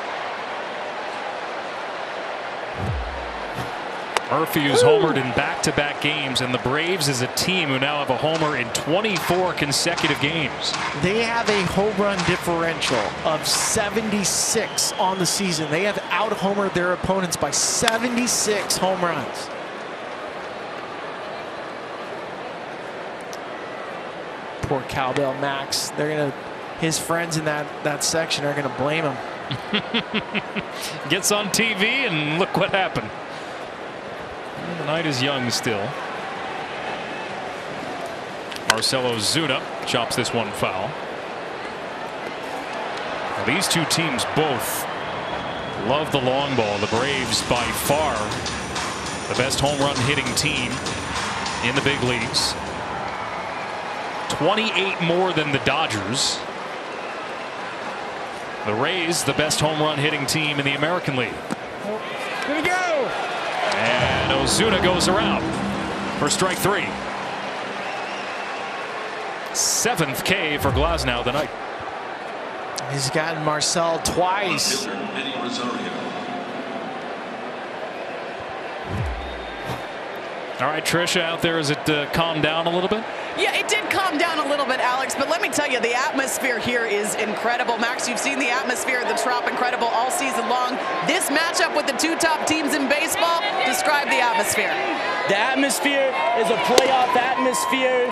Murphy, who's homered in back-to-back games, and the Braves is a team who now have a homer in 24 consecutive games. They have a home run differential of 76 on the season. They have out-homered their opponents by 76 home runs. Poor Cowbell Max. They're gonna, his friends in that section are gonna blame him. Gets on TV and look what happened. The night is young still. Marcelo Zuna chops this one foul. Now, these two teams both love the long ball. The Braves by far the best home run hitting team in the big leagues. 28 more than the Dodgers. The Rays, the best home run hitting team in the American League. Here we go. And Ozuna goes around for strike 3. 7th K for Glasnow tonight. He's gotten Marcel twice. All right, Trisha, out there, is it calmed down a little bit? Yeah, it did calm down a little bit, Alex, but let me tell you, the atmosphere here is incredible. Max, you've seen the atmosphere at the Trop incredible all season long. This matchup with the two top teams in baseball, describe the atmosphere. The atmosphere is a playoff atmosphere.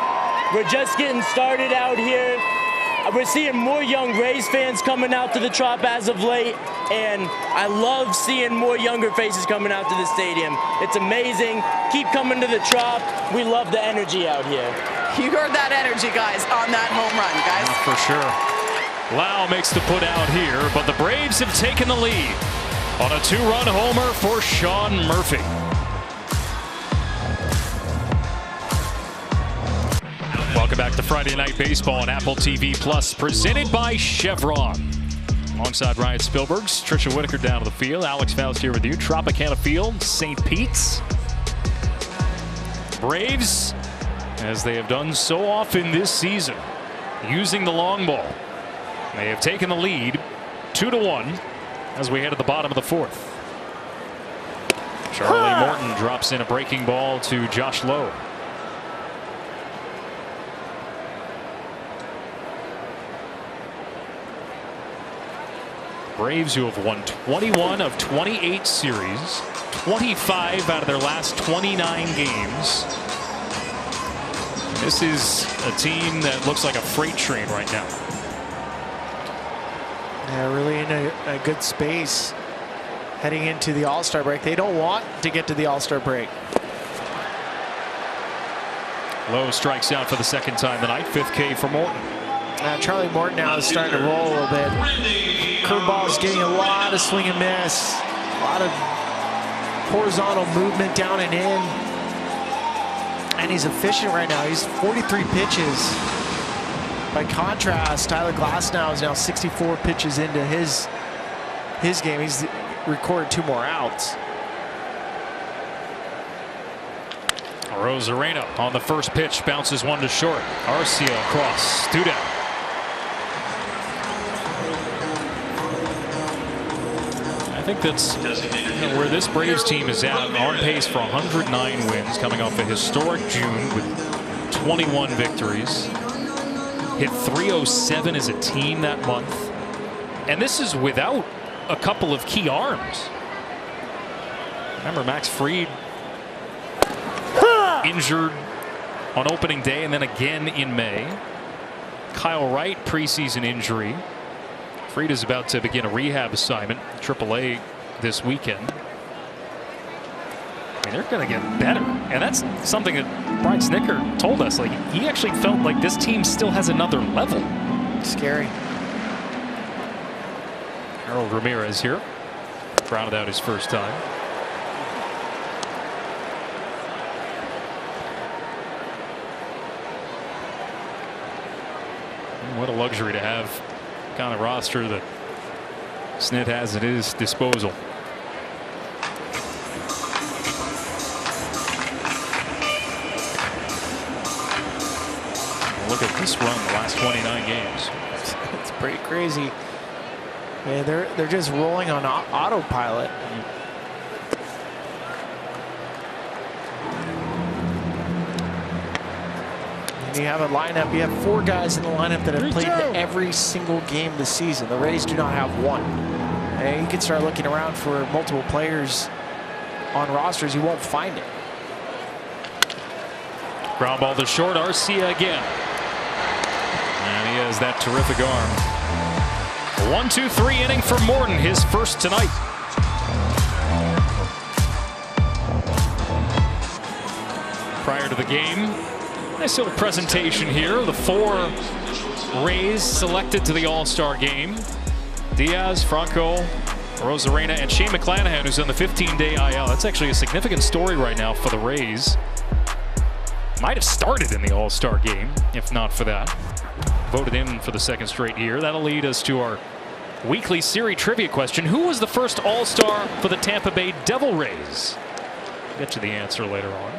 We're just getting started out here. We're seeing more young Rays fans coming out to the Trop as of late, and I love seeing more younger faces coming out to the stadium. It's amazing. Keep coming to the Trop. We love the energy out here. You heard that energy, guys, on that home run, guys. For sure. Lau makes the put out here, but the Braves have taken the lead on a 2-run homer for Sean Murphy. Welcome back to Friday Night Baseball on Apple TV Plus, presented by Chevron. Alongside Ryan Spilbergs, Trisha Whitaker down to the field. Alex Faust here with you. Tropicana Field, St. Pete's. Braves, as they have done so often this season, using the long ball. They have taken the lead 2-1 as we head to the bottom of the 4th. Charlie Morton drops in a breaking ball to Josh Lowe. Braves, who have won 21 of 28 series, 25 out of their last 29 games. This is a team that looks like a freight train right now. Yeah, really in a good space heading into the All-Star break. They don't want to get to the All-Star break. Lowe strikes out for the 2nd time tonight. 5th K for Morton. Charlie Morton now is starting to roll a little bit. Curveball is getting a lot of swing and miss. A lot of horizontal movement down and in. And he's efficient right now. He's 43 pitches. By contrast, Tyler Glasnow is now 64 pitches into his game. He's recorded 2 more outs. Rosarena on the first pitch bounces one to short. Arcia across. 2 down. I think that's where this Braves team is at, on pace for 109 wins, coming off a historic June with 21 victories. Hit .307 as a team that month, and this is without a couple of key arms. Remember, Max Fried injured on opening day and then again in May. Kyle Wright, preseason injury. Fried is about to begin a rehab assignment, AAA, this weekend. I mean, they're going to get better, and that's something that Brian Snitker told us. Like, he actually felt like this team still has another level. Scary. Harold Ramirez here, grounded out his first time. What a luxury to have the kind of roster that Snit has at his disposal. Look at this run, the last 29 games. It's pretty crazy. Yeah, they're just rolling on autopilot. you have a lineup, you have 4 guys in the lineup that have played in every single game this season. The Rays do not have one. And you can start looking around for multiple players on rosters. You won't find it. Ground ball to short. Arcia again. And he has that terrific arm. 1-2-3 inning for Morton, his first tonight. Prior to the game, nice little presentation here. The 4 Rays selected to the All-Star game. Diaz, Franco, Rosarena, and Shane McClanahan, who's on the 15-day IL. That's actually a significant story right now for the Rays. Might have started in the All-Star game, if not for that. Voted in for the 2nd straight year. That'll lead us to our weekly series trivia question. Who was the first All-Star for the Tampa Bay Devil Rays? We'll get to the answer later on.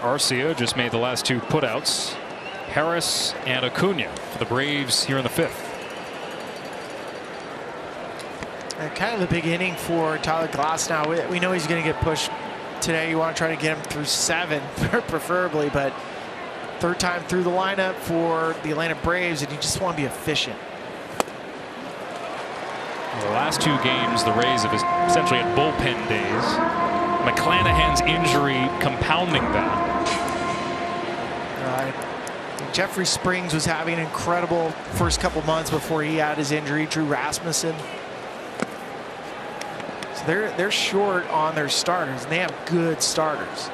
Arcia just made the last 2 putouts. Harris and Acuna for the Braves here in the 5th. Kind of the big inning for Tyler Glasnow. We know he's going to get pushed today. You want to try to get him through 7, preferably, but 3rd time through the lineup for the Atlanta Braves, and you just want to be efficient. Well, the last 2 games, the Rays have essentially had bullpen days. McClanahan's injury compounding that. Jeffrey Springs was having an incredible first couple months before he had his injury. Drew Rasmussen. So they're short on their starters, and they have good starters.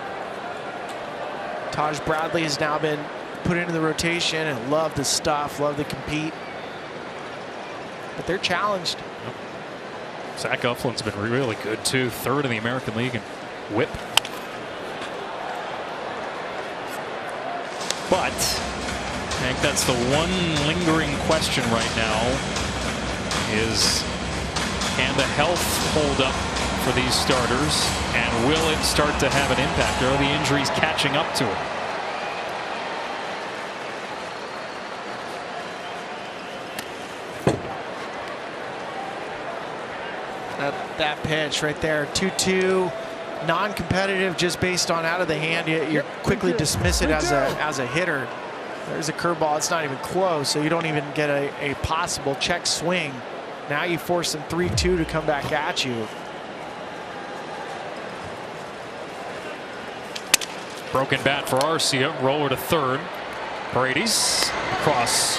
Taj Bradley has now been put into the rotation and love the stuff, love to compete. But they're challenged. Zach Eflin's been really good too. 3rd in the American League in WHIP. But I think that's the one lingering question right now is, can the health hold up for these starters, and will it start to have an impact? Are the injuries catching up to it? That pitch right there, 2-2, non-competitive, just based on out of the hand. You quickly dismiss it as a hitter. There's a curveball. It's not even close, so you don't even get a possible check swing. Now you force them 3-2 to come back at you. Broken bat for Arcia. Roller to 3rd. Paredes across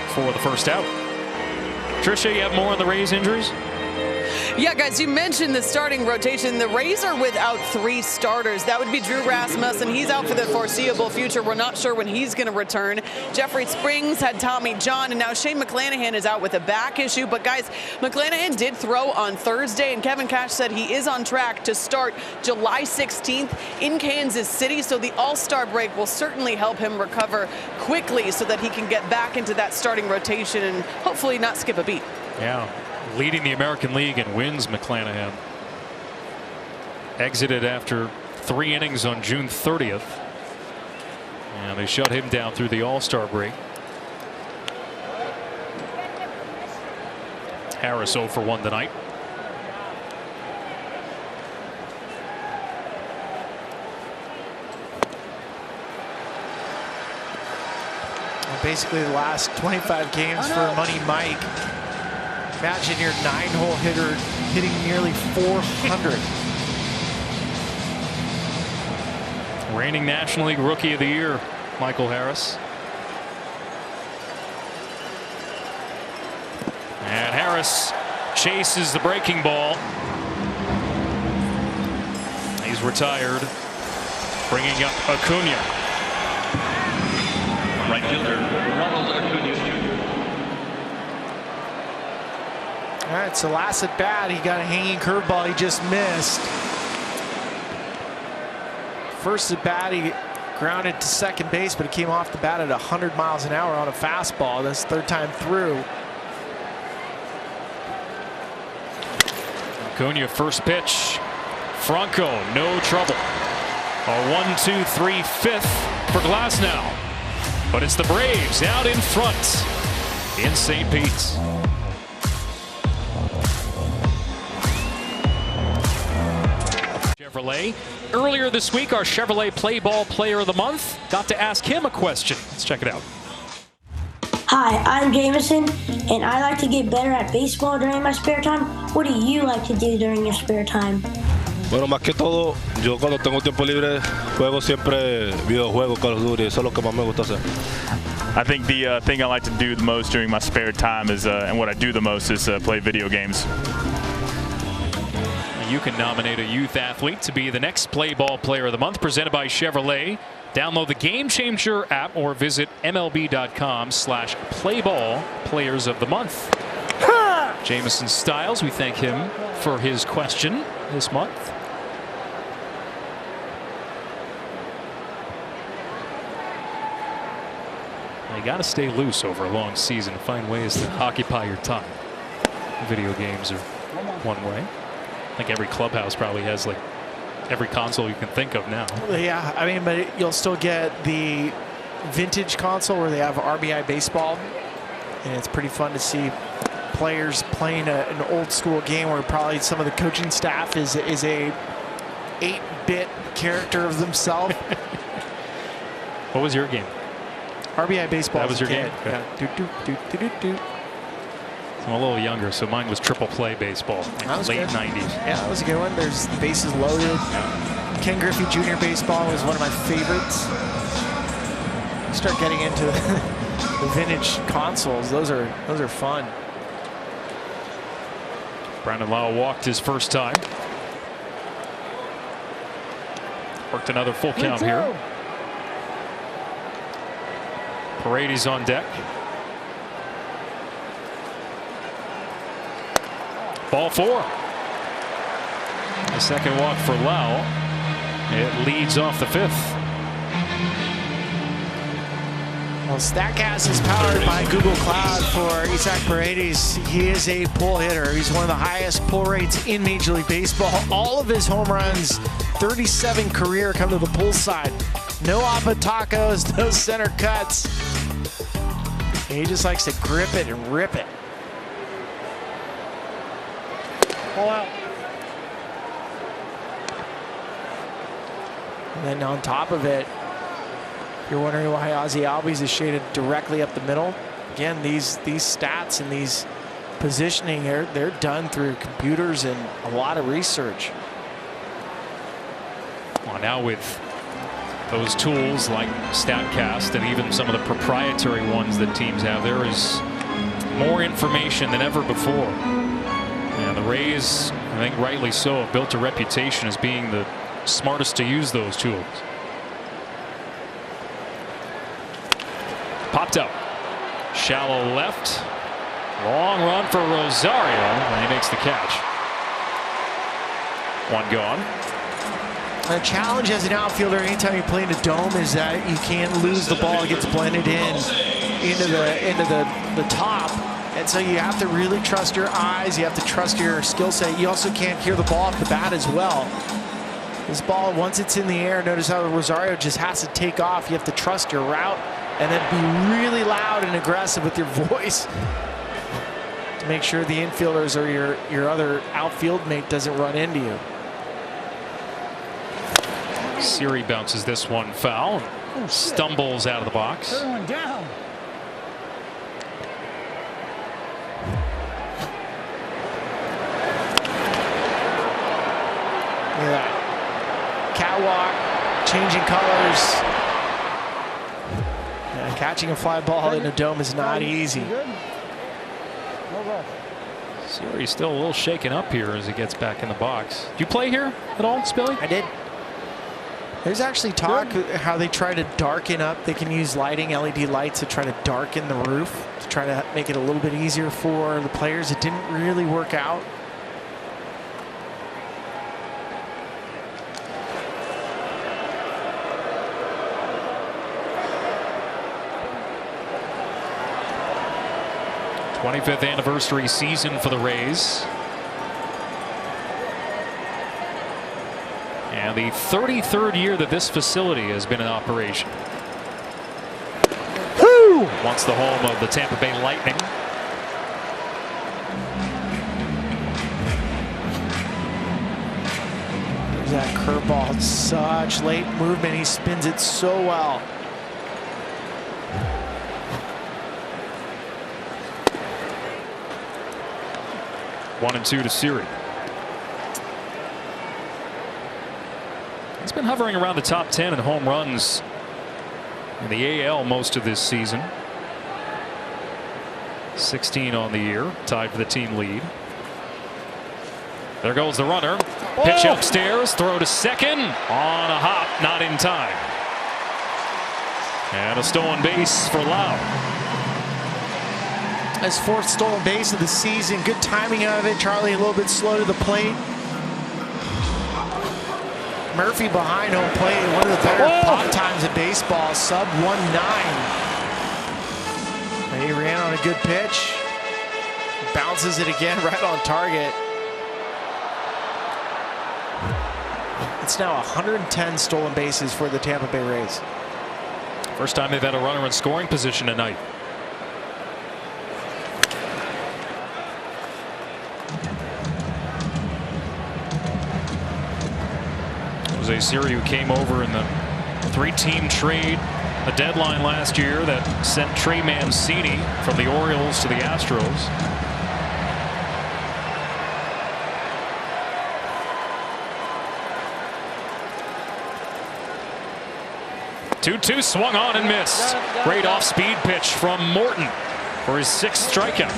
for the first out. Tricia, you have more on the Rays injuries? Yeah, guys, you mentioned the starting rotation. The Rays are without 3 starters. That would be Drew Rasmussen. He's out for the foreseeable future. We're not sure when he's going to return. Jeffrey Springs had Tommy John, and now Shane McClanahan is out with a back issue. But, guys, McClanahan did throw on Thursday, and Kevin Cash said he is on track to start July 16th in Kansas City. So the All-Star break will certainly help him recover quickly so that he can get back into that starting rotation and hopefully not skip a beat. Yeah. Leading the American League in wins, McClanahan. Exited after 3 innings on June 30th. And they shut him down through the All-Star break. Harris 0 for 1 tonight. Basically the last 25 games for Money Mike. Imagine your 9-hole hitter hitting nearly 400. Reigning National League Rookie of the Year, Michael Harris. And Harris chases the breaking ball. He's retired. Bringing up Acuna. Right fielder, Ronald Acuna Jr. All right, so last at bat, he got a hanging curveball he just missed. First at bat, he grounded to 2nd base, but it came off the bat at 100 miles an hour on a fastball. That's 3rd time through. Acuna first pitch. Franco, no trouble. A 1-2-3 5th for Glasnow. But it's the Braves out in front in St. Pete. Chevrolet. Earlier this week, our Chevrolet Play Ball Player of the Month got to ask him a question. Let's check it out. Hi, I'm Jameson, and I like to get better at baseball during my spare time. What do you like to do during your spare time? Bueno, más que todo, yo cuando tengo tiempo libre juego siempre videojuegos, Call of Duty. Eso es lo que más me gusta hacer. I think the thing I like to do the most during my spare time is, and what I do the most is play video games. You can nominate a youth athlete to be the next Play Ball Player of the Month, presented by Chevrolet. Download the Game Changer app or visit MLB.com/playball Players of the Month. Jameson Styles, we thank him for his question this month. You got to stay loose over a long season, find ways to occupy your time. Video games are one way. I think every clubhouse probably has like every console you can think of now. Yeah, I mean, but you'll still get the vintage console where they have RBI baseball, and it's pretty fun to see players playing an old school game where probably some of the coaching staff is a 8-bit character of themselves. What was your game? RBI baseball. That was your game. Yeah. I'm a little younger, so mine was triple play baseball, late 90s. Yeah, that was a good one. There's bases loaded. Ken Griffey Jr. baseball was one of my favorites. You start getting into the vintage consoles. Those are fun. Brandon Lau walked his first time. Worked another full count here. Paredes on deck. Ball 4. The second walk for Lau. It leads off the 5th. Well, StatCast is powered by Google Cloud for Isaac Paredes. He is a pull hitter. He's one of the highest pull rates in Major League Baseball. All of his home runs, 37 career, come to the pull side. No appa tacos, no center cuts. He just likes to grip it and rip it. Pull out. And then on top of it, you're wondering why Ozzie Albies is shaded directly up the middle. Again, these stats and these positioning, they're done through computers and a lot of research. Well, now with those tools like StatCast and even some of the proprietary ones that teams have, there is more information than ever before. And the Rays, I think rightly so, have built a reputation as being the smartest to use those tools. Popped up. Shallow left. Long run for Rosario, and he makes the catch. One gone. The challenge as an outfielder anytime you play in a dome is that you can't lose the ball. It gets blended into the top. And so you have to really trust your eyes. You have to trust your skill set. You also can't hear the ball off the bat as well. This ball, once it's in the air, notice how Rosario just has to take off. You have to trust your route and then be really loud and aggressive with your voice to make sure the infielders or your other outfield mate doesn't run into you. Siri bounces this one foul. Stumbles out of the box. Third one down. Look at that. Catwalk, changing colors. Yeah, catching a fly ball in a dome is not easy. Siri's still a little shaken up here as he gets back in the box. Do you play here at all, Spilly? I did. There's actually talk how they try to darken up. They can use lighting, LED lights to try to darken the roof to try to make it a little bit easier for the players. It didn't really work out. '25th anniversary season for the Rays. And the 33rd year that this facility has been in operation. Once the home of the Tampa Bay Lightning. There's that curveball. Such late movement. He spins it so well. One and two to Siri. He's been hovering around the top 10 in home runs in the AL most of this season. 16 on the year, tied for the team lead. There goes the runner. Pitch upstairs, throw to second on a hop, not in time. And a stolen base for Lau. His fourth stolen base of the season. Good timing out of it. Charlie a little bit slow to the plate. Murphy behind home plate. One of the better pop times in baseball. Sub 1.9. And he ran on a good pitch. Bounces it again right on target. It's now 110 stolen bases for the Tampa Bay Rays. First time they've had a runner in scoring position tonight. Jose Siri, who came over in the 3-team trade, the deadline last year that sent Trey Mancini from the Orioles to the Astros. Two-two swung on and missed. Great off-speed pitch from Morton for his 6th strikeout.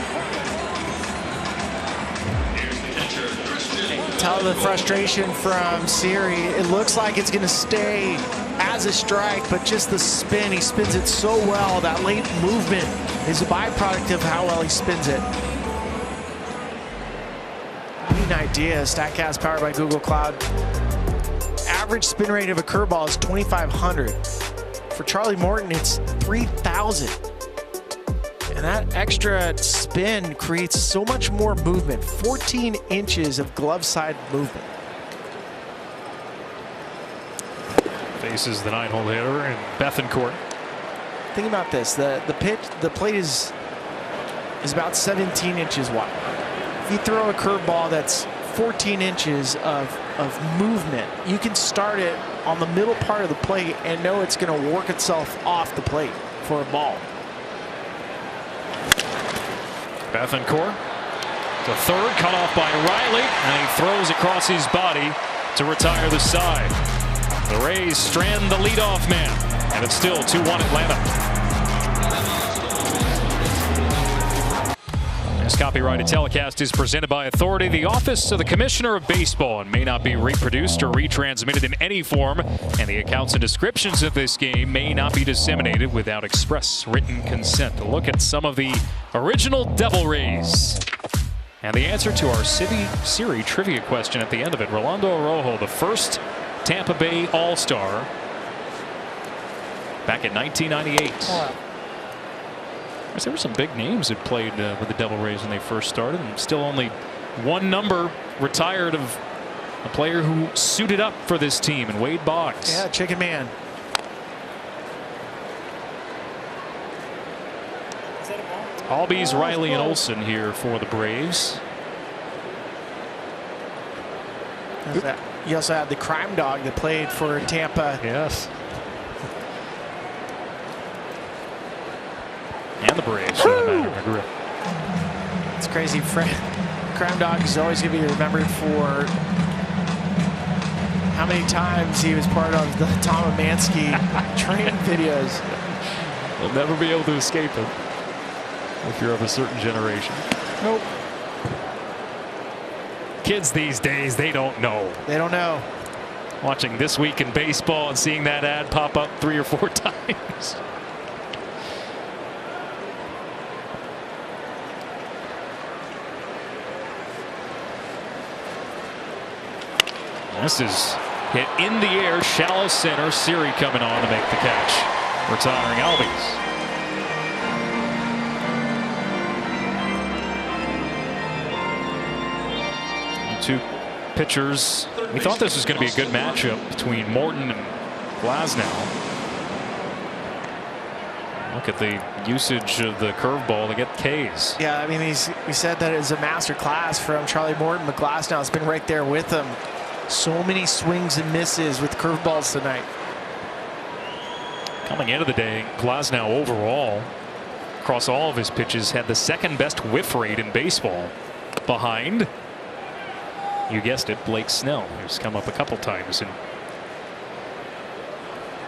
Tell the frustration from Siri. It looks like it's going to stay as a strike, but just the spin. He spins it so well. That late movement is a byproduct of how well he spins it. Neat idea. StatCast powered by Google Cloud. Average spin rate of a curveball is 2,500. For Charlie Morton, it's 3,000. And that extra spin creates so much more movement. 14 inches of glove side movement. Faces the 9-hole hitter in Bethancourt. Think about this. The plate is about 17 inches wide. If you throw a curveball that's 14 inches of movement, you can start it on the middle part of the plate and know it's going to work itself off the plate for a ball. Bethancourt to third, cut off by Riley, and he throws across his body to retire the side. The Rays strand the leadoff man, and it's still 2-1 Atlanta. This copyrighted telecast is presented by Authority, the Office of the Commissioner of Baseball, and may not be reproduced or retransmitted in any form, and the accounts and descriptions of this game may not be disseminated without express written consent. A look at some of the original Devil Rays. And the answer to our Siri trivia question at the end of it. Rolando Araujo, the first Tampa Bay All-Star back in 1998. There were some big names that played with the Devil Rays when they first started, and still only one number retired of a player who suited up for this team, and Wade Boggs. Yeah, Chicken Man. Albies, Riley, and Olsen here for the Braves. You also had the Crime Dog that played for Tampa. Yes. And the Braves, for that matter. It's crazy. Crime Dog is always going to be remembered for how many times he was part of the Tom Amansky training videos. You'll never be able to escape it if you're of a certain generation. Nope. Kids these days, they don't know. They don't know. Watching This Week in Baseball and seeing that ad pop up 3 or 4 times. This is hit in the air, shallow center. Siri coming on to make the catch, retiring Albies. Two pitchers. We thought this was going to be a good matchup between Morton and Glasnow. Look at the usage of the curveball to get Ks. Yeah, I mean, we said that it was a master class from Charlie Morton, but Glasnow has been right there with him. So many swings and misses with curveballs tonight. Coming into the day, Glasnow overall, across all of his pitches, had the second best whiff rate in baseball, behind, you guessed it, Blake Snell, who's come up a couple times in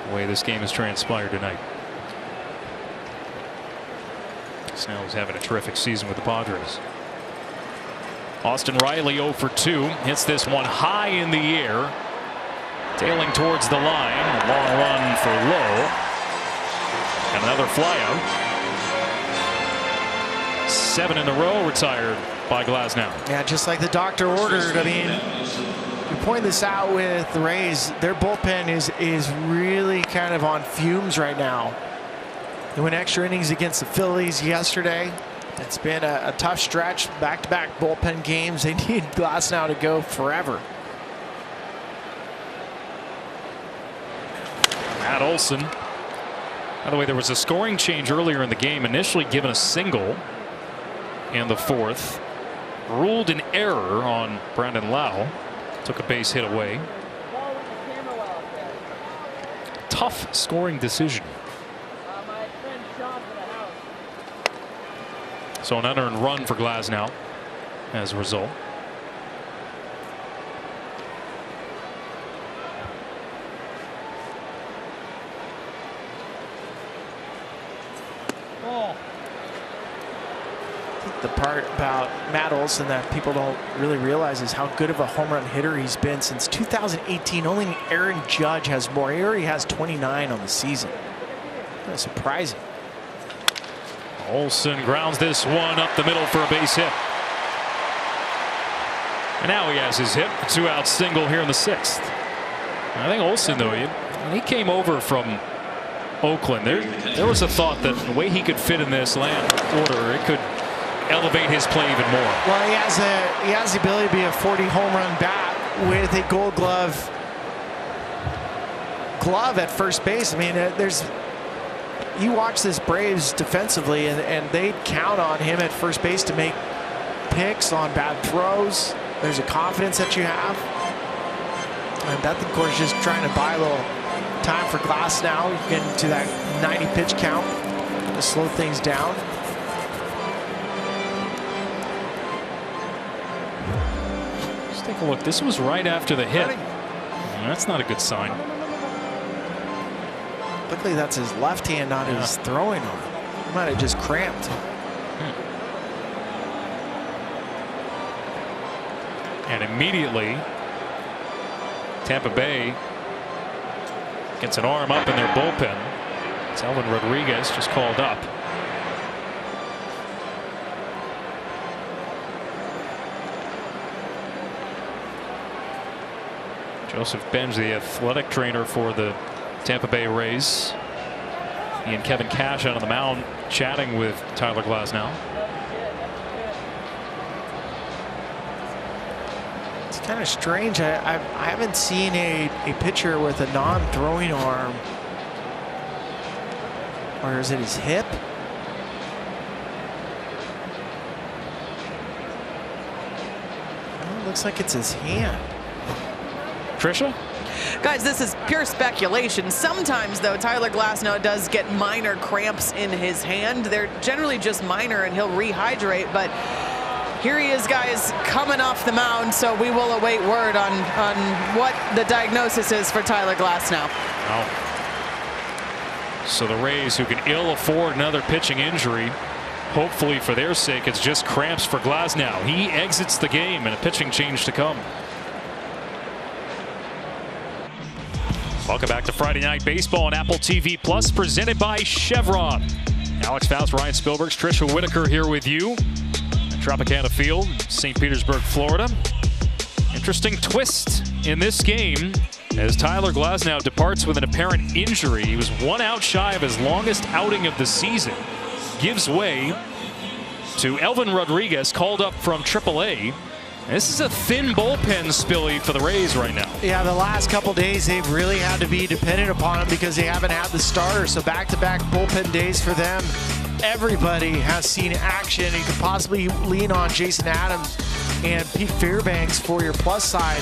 the way this game has transpired tonight. Snell's having a terrific season with the Padres. Austin Riley 0 for 2, hits this one high in the air, tailing towards the line. A long run for Lowe, and another flyout. 7 in a row retired by Glasnow. Yeah, just like the doctor ordered. I mean, you point this out with the Rays, their bullpen is really kind of on fumes right now. They went extra innings against the Phillies yesterday. It's been a tough stretch, back-to-back bullpen games. They need Glasnow to go forever. Matt Olson. By the way, there was a scoring change earlier in the game, initially given a single in the 4th. Ruled an error on Brandon Lau. Took a base hit away. Tough scoring decision. So an unearned run for Glasnow as a result. The part about Matt Olson that people don't really realize is how good of a home run hitter he's been since 2018. Only Aaron Judge has more. He already has 29 on the season. That's surprising. Olson grounds this one up the middle for a base hit. And now he has his hit. A 2-out single here in the 6th. I think Olson, though, when he came over from Oakland, there was a thought that the way he could fit in this land order, it could elevate his play even more. Well, he has the ability to be a 40 home run bat with a Gold Glove at first base. I mean, you watch this Braves defensively, and they count on him at first base to make picks on bad throws. There's a confidence that you have. And Bethancourt is just trying to buy a little time for Glasnow. You get into that 90 pitch count to slow things down. Let's take a look. This was right after the hit. That's not a good sign. Luckily, that's his left hand, not his throwing arm. He might have just cramped. And immediately, Tampa Bay gets an arm up in their bullpen. It's Elvin Rodriguez just called up. Joseph Benj, the athletic trainer for the Tampa Bay Rays. He and Kevin Cash out on the mound chatting with Tyler Glasnow. It's kind of strange. I haven't seen a pitcher with a non-throwing arm. Or is it his hip? Well, it looks like it's his hand. Trisha? Guys, this is pure speculation. Sometimes, though, Tyler Glasnow does get minor cramps in his hand. They're generally just minor, and he'll rehydrate. But here he is, guys, coming off the mound. So we will await word on what the diagnosis is for Tyler Glasnow. Oh. So the Rays, who can ill afford another pitching injury, hopefully for their sake, it's just cramps for Glasnow. He exits the game and a pitching change to come. Welcome back to Friday Night Baseball on Apple TV Plus, presented by Chevron. Alex Faust, Ryan Spilbergs, Trisha Whitaker here with you at Tropicana Field, St. Petersburg, Florida. Interesting twist in this game as Tyler Glasnow departs with an apparent injury. He was 1 out shy of his longest outing of the season. Gives way to Elvin Rodriguez, called up from AAA. This is a thin bullpen, Spilly, for the Rays right now. Yeah, the last couple days they've really had to be dependent upon him because they haven't had the starter. So back-to-back bullpen days for them. Everybody has seen action. You could possibly lean on Jason Adams and Pete Fairbanks for your plus side.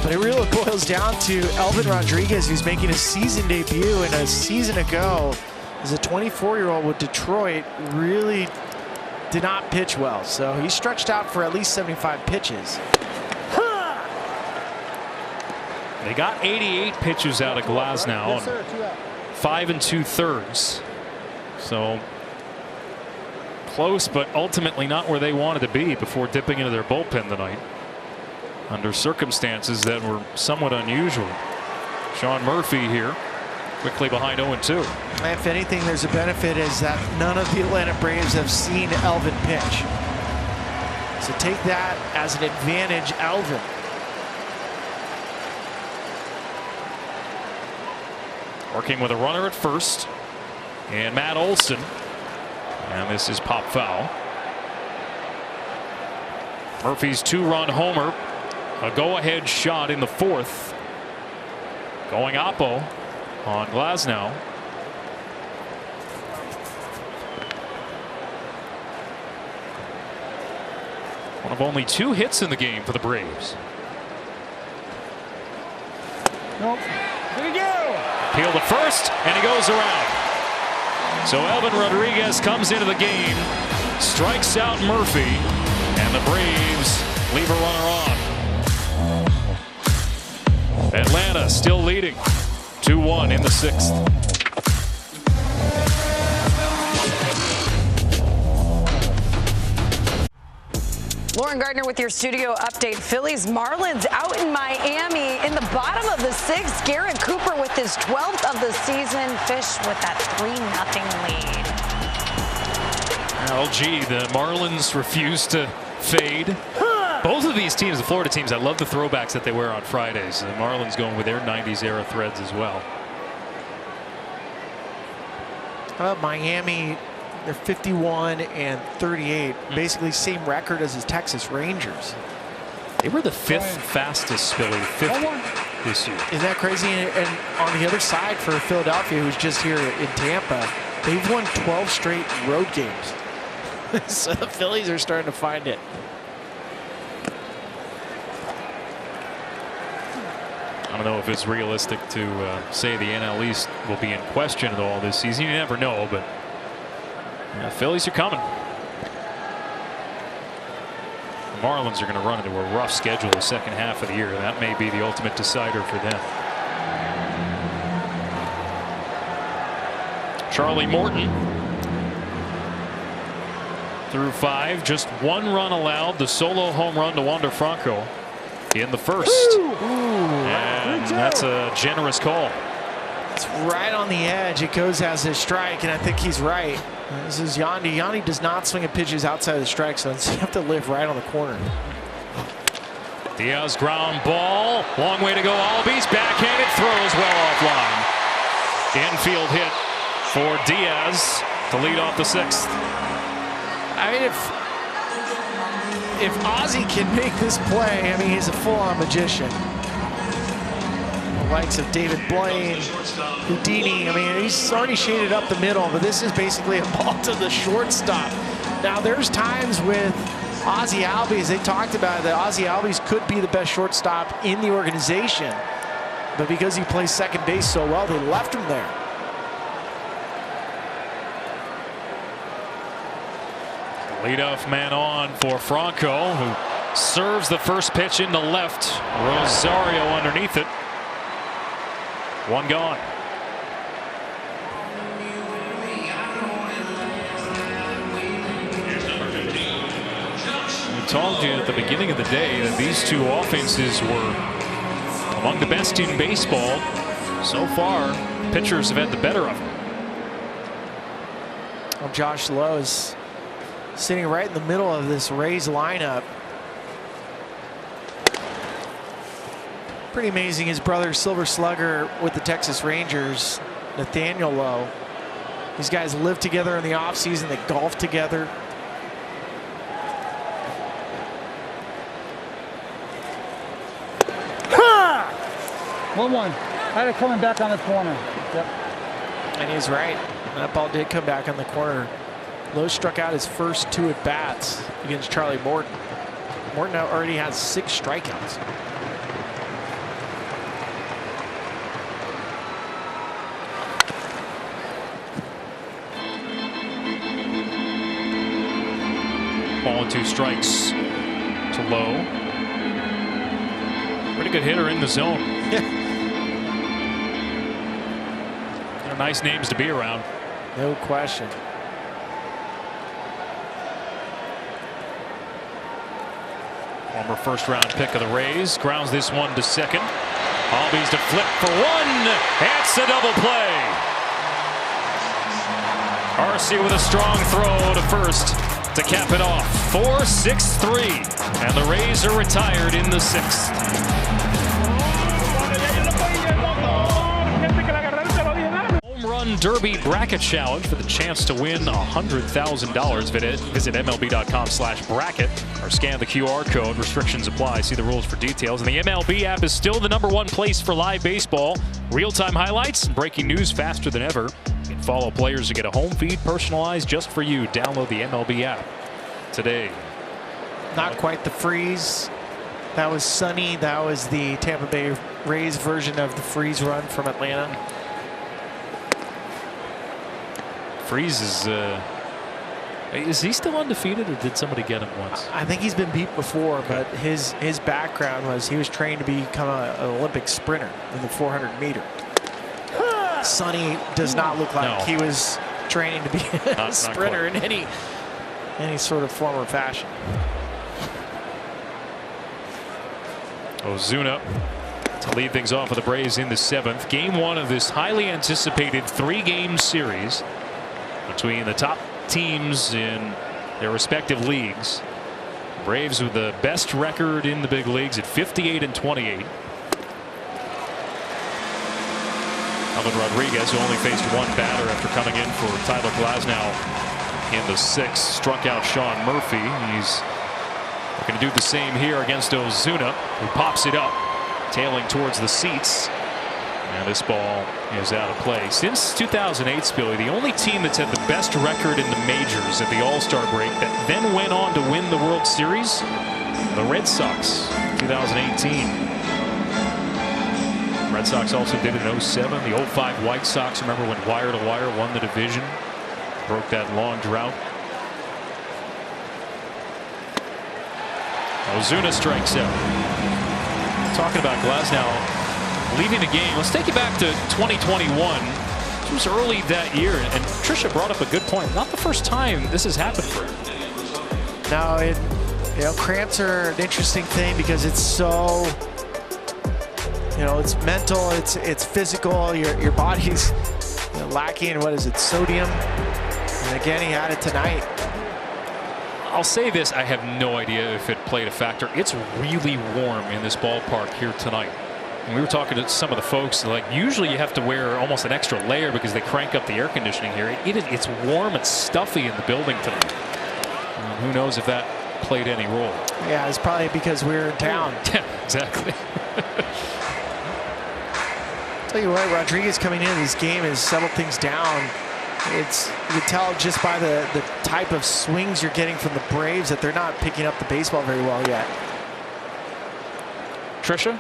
But it really boils down to Elvin Rodriguez, who's making his season debut, and a season ago, as a 24-year-old with Detroit, really did not pitch well. So he stretched out for at least 75 pitches. They got 88 pitches out of Glasnow, 5 2/3. So close, but ultimately not where they wanted to be before dipping into their bullpen tonight under circumstances that were somewhat unusual. Sean Murphy here, quickly behind 0-2. If anything, there's a benefit is that none of the Atlanta Braves have seen Elvin pitch. So take that as an advantage, Elvin. Working with a runner at first, and Matt Olson. And this is pop foul. Murphy's 2-run homer, a go-ahead shot in the 4th. Going Oppo on Glasnow. One of only 2 hits in the game for the Braves. Nope. Here we go. Peel to first, and he goes around. So Elvin Rodriguez comes into the game, strikes out Murphy, and the Braves leave a runner on. Atlanta still leading 2-1 in the 6th. Lauren Gardner with your studio update. Phillies Marlins out in Miami in the bottom of the 6th. Garrett Cooper with his 12th of the season. Fish with that 3-0 lead. Well, gee, the Marlins refuse to fade. Both of these teams, the Florida teams, I love the throwbacks that they wear on Fridays. The Marlins going with their 90s era threads as well. Miami, they're 51-38, basically same record as the Texas Rangers. They were the 5th fastest Philly, 5th this year. Isn't that crazy? And on the other side for Philadelphia, who's just here in Tampa, they've won 12 straight road games. So the Phillies are starting to find it. I don't know if it's realistic to say the NL East will be in question at all this season. You never know, but yeah, Phillies are coming. The Marlins are going to run into a rough schedule the second half of the year. That may be the ultimate decider for them. Charlie Morton through 5, just 1 run allowed. The solo home run to Wander Franco in the 1st. And that's a generous call. It's right on the edge. It goes as a strike, and I think he's right. This is Yandy. Yandy does not swing at pitches outside of the strike zone, so you have to live right on the corner. Diaz ground ball. Long way to go. Albies backhanded throws well offline. Infield hit for Diaz to lead off the 6th. I mean, if Ozzie can make this play, I mean, he's a full-on magician. The likes of David Blaine, Houdini. I mean, he's already shaded up the middle, but this is basically a ball to the shortstop. Now, there's times with Ozzie Albies, they talked about it, that Ozzie Albies could be the best shortstop in the organization, but because he plays second base so well, they left him there. Leadoff man on for Franco, who serves the first pitch into left. Rosario underneath it. 1 gone. We told you at the beginning of the day that these 2 offenses were among the best in baseball. So far, pitchers have had the better of them. Well, Josh Lowe is sitting right in the middle of this Rays lineup. Pretty amazing. His brother, Silver Slugger, with the Texas Rangers, Nathaniel Lowe. These guys live together in the offseason. They golf together. Ha! 1-1. Had it coming back on the corner. Yep. And he's right. That ball did come back on the corner. Lowe struck out his first 2 at-bats against Charlie Morton. Morton now already has 6 strikeouts. 1-2 strikes to Lowe. Pretty good hitter in the zone. They're nice names to be around. No question. Former first-round pick of the Rays grounds this one to second. Albies to flip for one. That's a double play. Arce with a strong throw to first to cap it off. 4-6-3, and the Rays are retired in the 6th. Home Run Derby Bracket Challenge for the chance to win $100,000. Visit MLB.com/bracket or scan the QR code. Restrictions apply. See the rules for details. And the MLB app is still the #1 place for live baseball. Real-time highlights and breaking news faster than ever. You can follow players to get a home feed personalized just for you. Download the MLB app today. Not quite the freeze. That was Sunny. That was the Tampa Bay Rays version of the freeze run from Atlanta. Freeze is he still undefeated, or did somebody get him once? I think he's been beat before, but his background was he was trained to become an Olympic sprinter in the 400-meter. Sonny does not look like he was training to be a sprinter in any sort of form or fashion. Ozuna to lead things off with the Braves in the 7th. Game 1 of this highly anticipated 3-game series between the top teams in their respective leagues. Braves with the best record in the big leagues at 58-28. Alvin Rodriguez, who only faced one batter after coming in for Tyler Glasnow in the 6th, struck out Sean Murphy. He's going to do the same here against Ozuna, who pops it up, tailing towards the seats. And this ball is out of play. Since 2008, Spilly, the only team that's had the best record in the majors at the All-Star break that then went on to win the World Series, the Red Sox, 2018. Red Sox also did it in 07. The 05 White Sox, remember when wire to wire won the division, broke that long drought. Ozuna strikes out. Talking about Glasnow leaving the game, let's take you back to 2021. It was early that year, and Tricia brought up a good point. Not the first time this has happened for him. No, cramps are an interesting thing because it's so, it's mental, it's physical. Your body's lacking, what is it, sodium? And again, he had it tonight. I'll say this, I have no idea if it played a factor. It's really warm in this ballpark here tonight. And we were talking to some of the folks, like usually you have to wear almost an extra layer because they crank up the air conditioning here. It's warm and stuffy in the building tonight. And who knows if that played any role. Yeah, it's probably because we're in town. Yeah, exactly. Tell you what, Rodriguez coming into this game has settled things down. You can tell just by the type of swings you're getting from the Braves that they're not picking up the baseball very well yet. Tricia?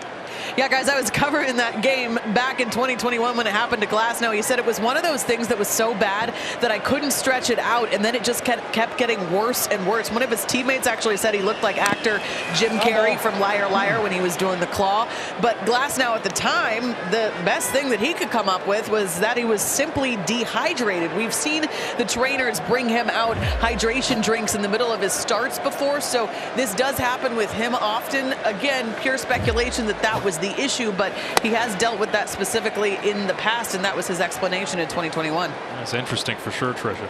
Yeah, guys, I was covering that game back in 2021 when it happened to Glasnow. He said it was one of those things that was so bad that I couldn't stretch it out, and then it just kept getting worse and worse. One of his teammates actually said he looked like actor Jim Carrey from Liar Liar when he was doing the claw. But Glasnow at the time, the best thing that he could come up with was that he was simply dehydrated. We've seen the trainers bring him out hydration drinks in the middle of his starts before, so this does happen with him often. Again, pure speculation that was the issue, but he has dealt with that specifically in the past, and that was his explanation in 2021. That's interesting for sure, Tricia.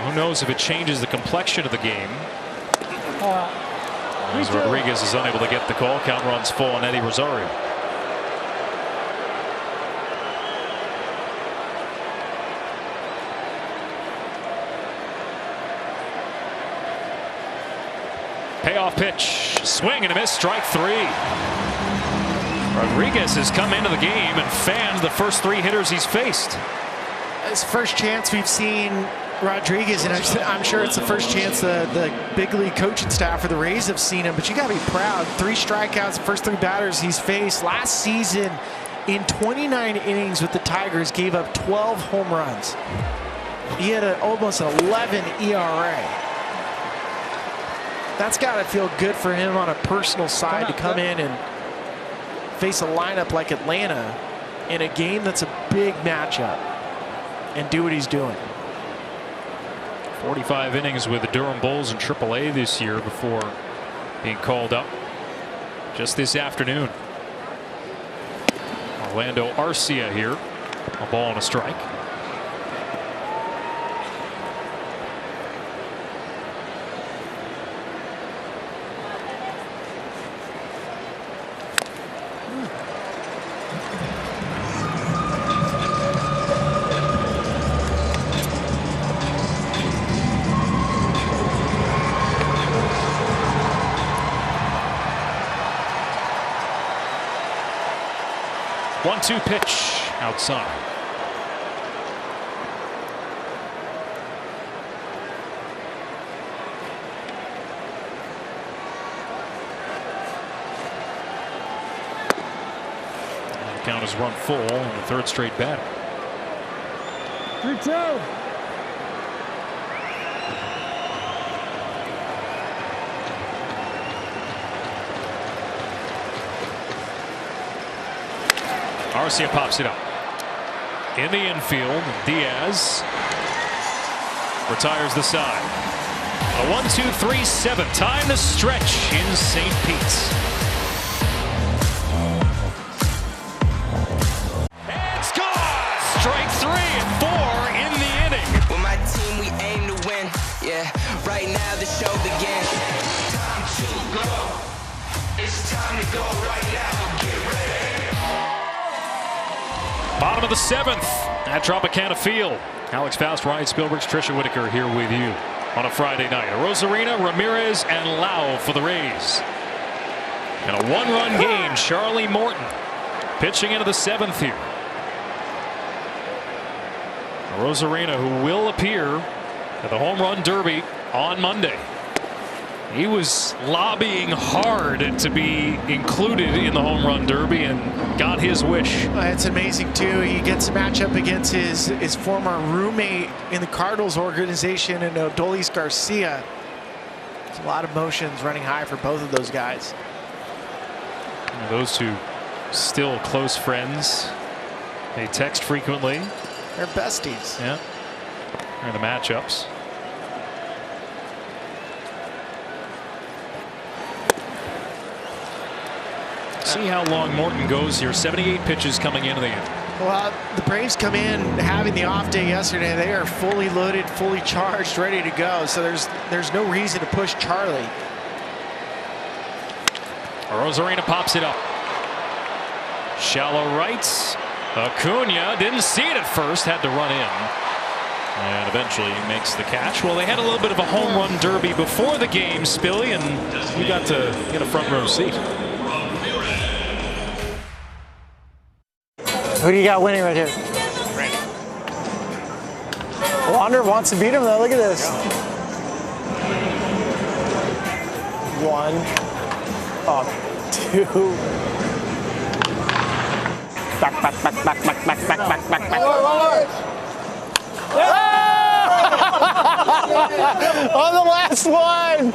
Who knows if it changes the complexion of the game. As Rodriguez is unable to get the call, count runs full on Eddie Rosario. Payoff pitch, swing and a miss, strike 3. Rodriguez has come into the game and fanned the first 3 hitters he's faced. It's the first chance we've seen Rodriguez, and I'm sure it's the first chance the big league coaching staff for the Rays have seen him, but you got to be proud. 3 strikeouts, the first 3 batters he's faced. Last season, in 29 innings with the Tigers, gave up 12 home runs. He had almost an 11 ERA. That's got to feel good for him on a personal side to come in and face a lineup like Atlanta in a game that's a big matchup and do what he's doing. 45 innings with the Durham Bulls in AAA this year before being called up just this afternoon. Orlando Arcia here. A ball and a strike. One-two pitch outside. And the count is run full in the third straight batter. 3-2. Arcia pops it up. In the infield, Diaz retires the side. A 1-2-3-7. Time to stretch in St. Pete's. It's gone! Strike 3 and 4 in the inning. With my team, we aim to win. Yeah, right now the show begins. Time to go. It's time to go right now. Get ready. Bottom of the 7th at Tropicana Field. Alex Faust, Ryan Spielbergs, Trisha Whitaker here with you on a Friday night. Rosarina, Ramirez, and Lau for the Rays. And a one-run game. Charlie Morton pitching into the 7th here. Rosarina, who will appear at the Home Run Derby on Monday. He was lobbying hard to be included in the Home Run Derby and got his wish. It's amazing too. He gets a matchup against his former roommate in the Cardinals organization, and Adolis Garcia. There's a lot of emotions running high for both of those guys. Those two still close friends. They text frequently. They're besties. Yeah. And the matchups. See how long Morton goes here. 78 pitches coming into the end. Well, the Braves come in having the off day yesterday. They are fully loaded, fully charged, ready to go. So there's no reason to push Charlie. Rosarina pops it up. Shallow right. Acuna didn't see it at first, had to run in. And eventually he makes the catch. Well, they had a little bit of a home run derby before the game, Spilly, and you got to get a front row seat. Who do you got winning right here? Wander wants to beat him though. Look at this. 1, 2. Back. On the last one.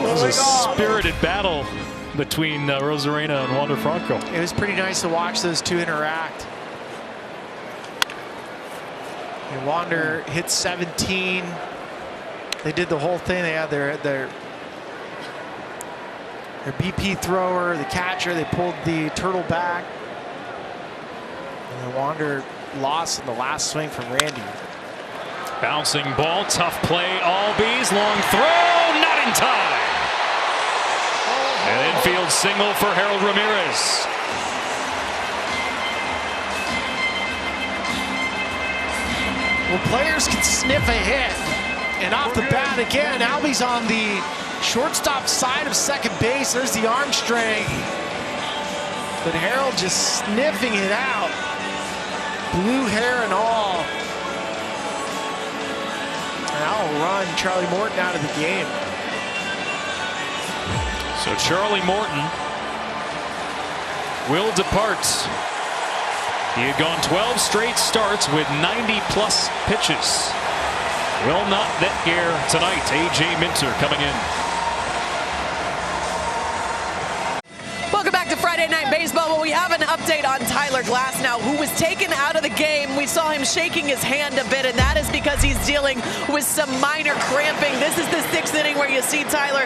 It was a spirited battle between Rosarina and Wander Franco. It was pretty nice to watch those two interact. And Wander hit 17. They did the whole thing. They had their BP thrower, the catcher. They pulled the turtle back. And then Wander lost in the last swing from Randy. Bouncing ball, tough play. Albies, long throw, not in time. An infield single for Harold Ramirez. Well, players can sniff a hit. And off the bat again, Albie's on the shortstop side of second base. There's the arm strength. But Harold just sniffing it out. Blue hair and all. And that'll run Charlie Morton out of the game. So Charlie Morton will depart He had gone 12 straight starts with 90-plus pitches. Will not net here tonight. A.J. Minter coming in. Welcome back to Friday Night Baseball. Well, we have an update on Tyler Glasnow, who was taken out of the game. We saw him shaking his hand a bit, and that is because he's dealing with some minor cramping. This is the 6th inning where you see Tyler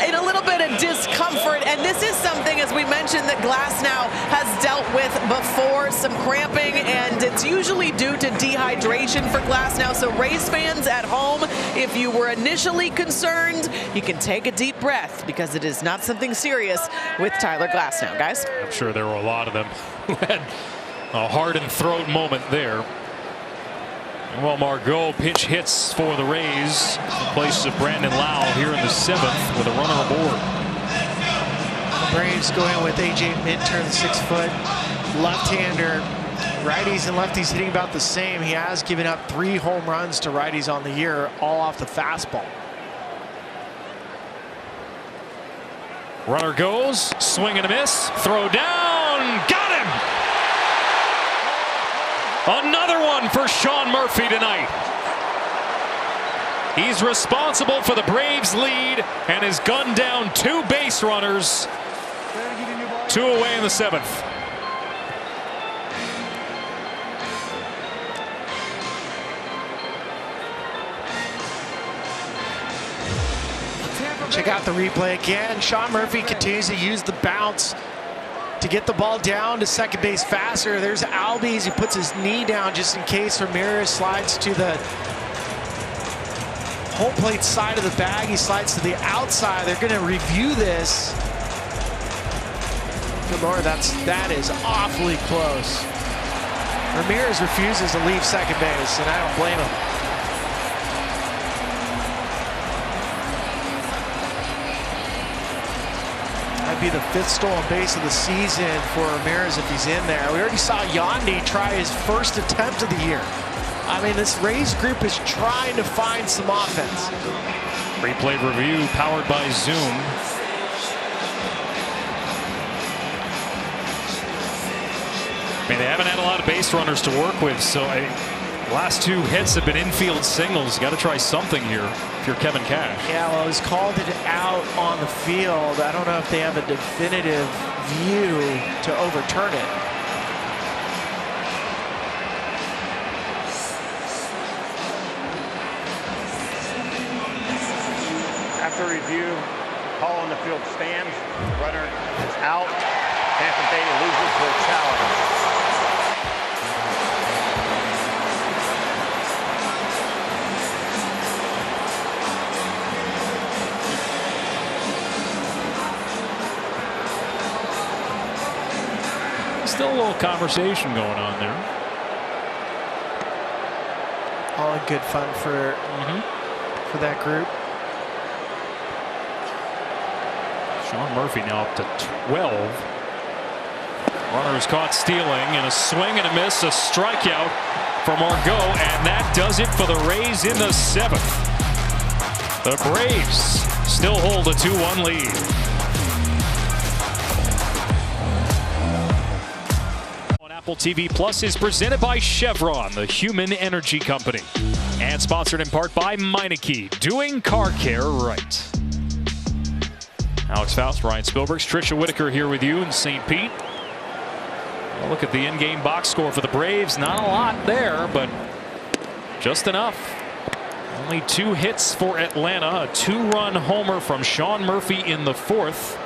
in a little bit of discomfort, and this is something, as we mentioned, that Glasnow has dealt with before, some cramping, and it's usually due to dehydration for Glasnow. So Rays fans at home, if you were initially concerned, you can take a deep breath because it is not something serious with Tyler Glasnow, guys. I'm sure there were a lot of them who had a heart and throat moment there. Well, Margot pinch hits for the Rays in place of Brandon Lau here in the 7th with a runner aboard. The Braves going with A.J. Minter, the 6-foot left-hander. Righties and lefties hitting about the same. He has given up 3 home runs to righties on the year, all off the fastball. Runner goes, swing and a miss, throw down, got him! Another one for Sean Murphy tonight. He's responsible for the Braves' lead and has gunned down 2 base runners. 2 away in the 7th. Check out the replay again. Sean Murphy continues to use the bounce to get the ball down to second base faster. There's Albies. He puts his knee down just in case Ramirez slides to the home plate side of the bag. He slides to the outside. They're going to review this. Good Lord, that is awfully close. Ramirez refuses to leave second base, and I don't blame him. Be the 5th stolen base of the season for Ramirez if he's in there. We already saw Yandy try his first attempt of the year. I mean, this Rays group is trying to find some offense. Replay review powered by Zoom. I mean, they haven't had a lot of base runners to work with, so last 2 hits have been infield singles. You got to try something here if you're Kevin Cash. Yeah, well, he's called it out on the field. I don't know if they have a definitive view to overturn it. After review, call on the field stands. Runner is out. Tampa Bay loses their challenge. Still a little conversation going on there. All in good fun for that group. Sean Murphy now up to 12. Runner is caught stealing, and a swing and a miss, a strikeout for Margot, and that does it for the Rays in the 7th. The Braves still hold a 2-1 lead. Apple TV Plus is presented by Chevron, the human energy company, and sponsored in part by Meineke, doing car care right. Alex Faust, Ryan Spilbergs, Trisha Whitaker here with you in St. Pete. Well, look at the in-game box score for the Braves. Not a lot there, but just enough. Only 2 hits for Atlanta. A 2-run homer from Sean Murphy in the 4th.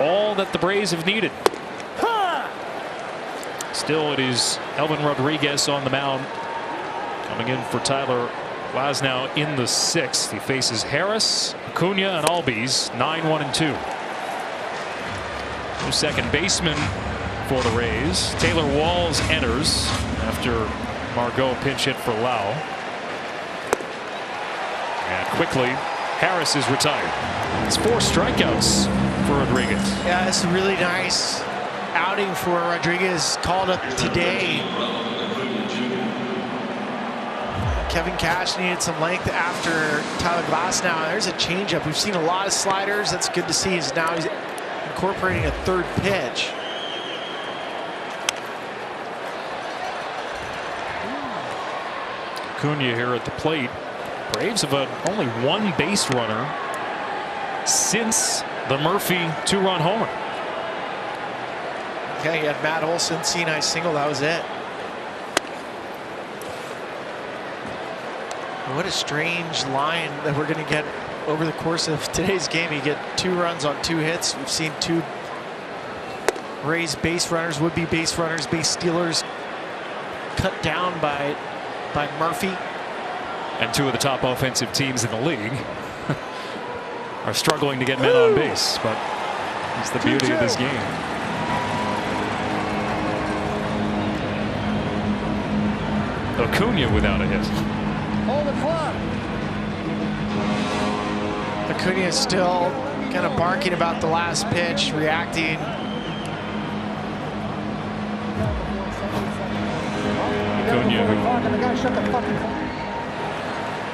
All that the Braves have needed. Still, it is Elvin Rodriguez on the mound, coming in for Tyler Glasnow in the 6th. He faces Harris, Acuna, and Albies, 9-1-2. No second baseman for the Rays. Taylor Walls enters after Margot pinch hit for Lau. And quickly, Harris is retired. It's 4 strikeouts for Rodriguez. Yeah, it's really nice outing for Rodriguez, called up today. Kevin Cash needed some length after Tyler Glasnow. There's a changeup. We've seen a lot of sliders. That's good to see. Now he's incorporating a 3rd pitch. Acuna here at the plate. Braves have only one base runner since the Murphy 2-run homer. Okay, you had Matt Olson, C-nice single, that was it. What a strange line that we're going to get over the course of today's game. You get 2 runs on 2 hits. We've seen 2 Rays base runners, would-be base runners, base stealers cut down by Murphy. And 2 of the top offensive teams in the league are struggling to get men on base, but it's the beauty of this game. Acuna without a hit. Hold the clock. Acuna is still kind of barking about the last pitch, reacting. Acuna,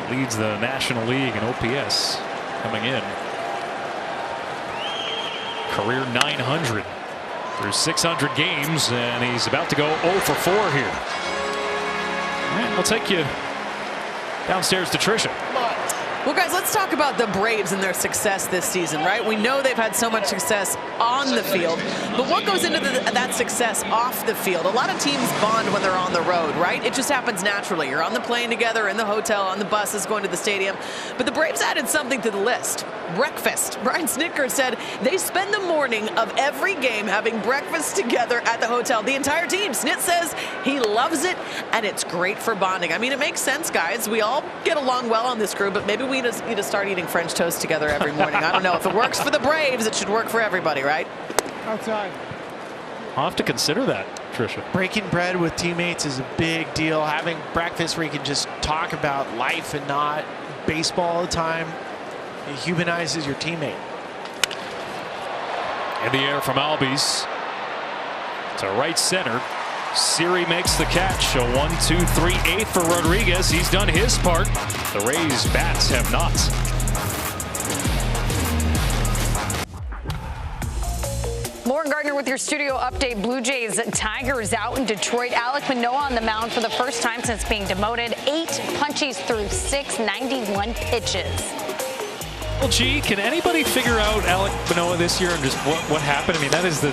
who leads the National League in OPS, coming in. Career 900 through 600 games, and he's about to go 0 for 4 here. All right, we'll take you downstairs to Tricia. Well, guys, let's talk about the Braves and their success this season, right? We know they've had so much success on the field, but what goes into that success off the field? A lot of teams bond when they're on the road, right? It just happens naturally. You're on the plane together, in the hotel, on the buses, going to the stadium. But the Braves added something to the list. Breakfast. Brian Snitker said they spend the morning of every game having breakfast together at the hotel. The entire team. Snit says he loves it, and it's great for bonding. I mean, it makes sense, guys. We all get along well on this crew, but maybe we just need to start eating French toast together every morning. I don't know. If it works for the Braves, it should work for everybody, right? Outside. I'll have to consider that, Tricia. Breaking bread with teammates is a big deal. Having breakfast where you can just talk about life and not baseball all the time, it humanizes your teammate. In the air from Albies to right center. Siri makes the catch. A 1-2-3-8 for Rodriguez. He's done his part. The Rays bats have not. Lauren Gardner with your studio update. Blue Jays Tigers out in Detroit. Alek Manoah on the mound for the first time since being demoted. 8 punchies through 691 pitches. Well, gee, can anybody figure out Alek Manoah this year and just what happened? I mean, that is the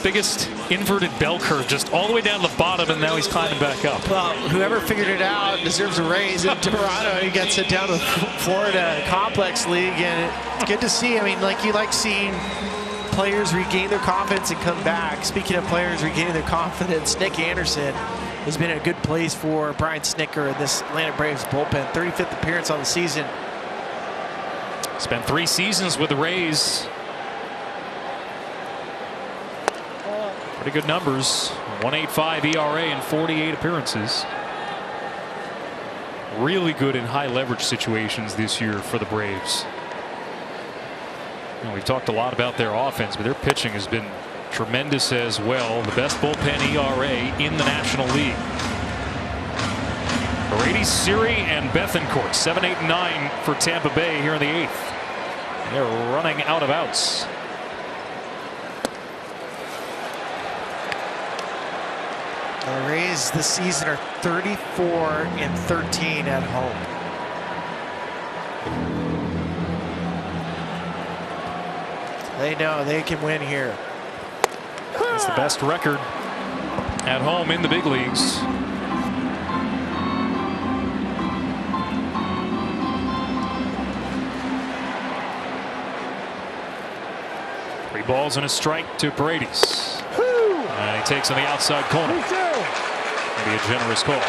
biggest inverted bell curve, just all the way down to the bottom, and now he's climbing back up. Well, whoever figured it out deserves a raise in Toronto. He gets it down to the Florida Complex League, and it's good to see. I mean, you like seeing players regain their confidence and come back. Speaking of players regaining their confidence, Nick Anderson has been a good place for Brian Snitker in this Atlanta Braves bullpen. 35th appearance on the season. Spent 3 seasons with the Rays. Pretty good numbers. 1.85 ERA in 48 appearances. Really good in high leverage situations this year for the Braves. We've talked a lot about their offense, but their pitching has been tremendous as well. The best bullpen ERA in the National League. Paredes, Siri, and Bethancourt. 7, 8, and 9 for Tampa Bay here in the 8th. They're running out of outs. The Rays this season are 34-13 at home. They know they can win here. It's the best record at home in the big leagues. Three balls and a strike to Paredes. And he takes on the outside corner. Maybe a generous call.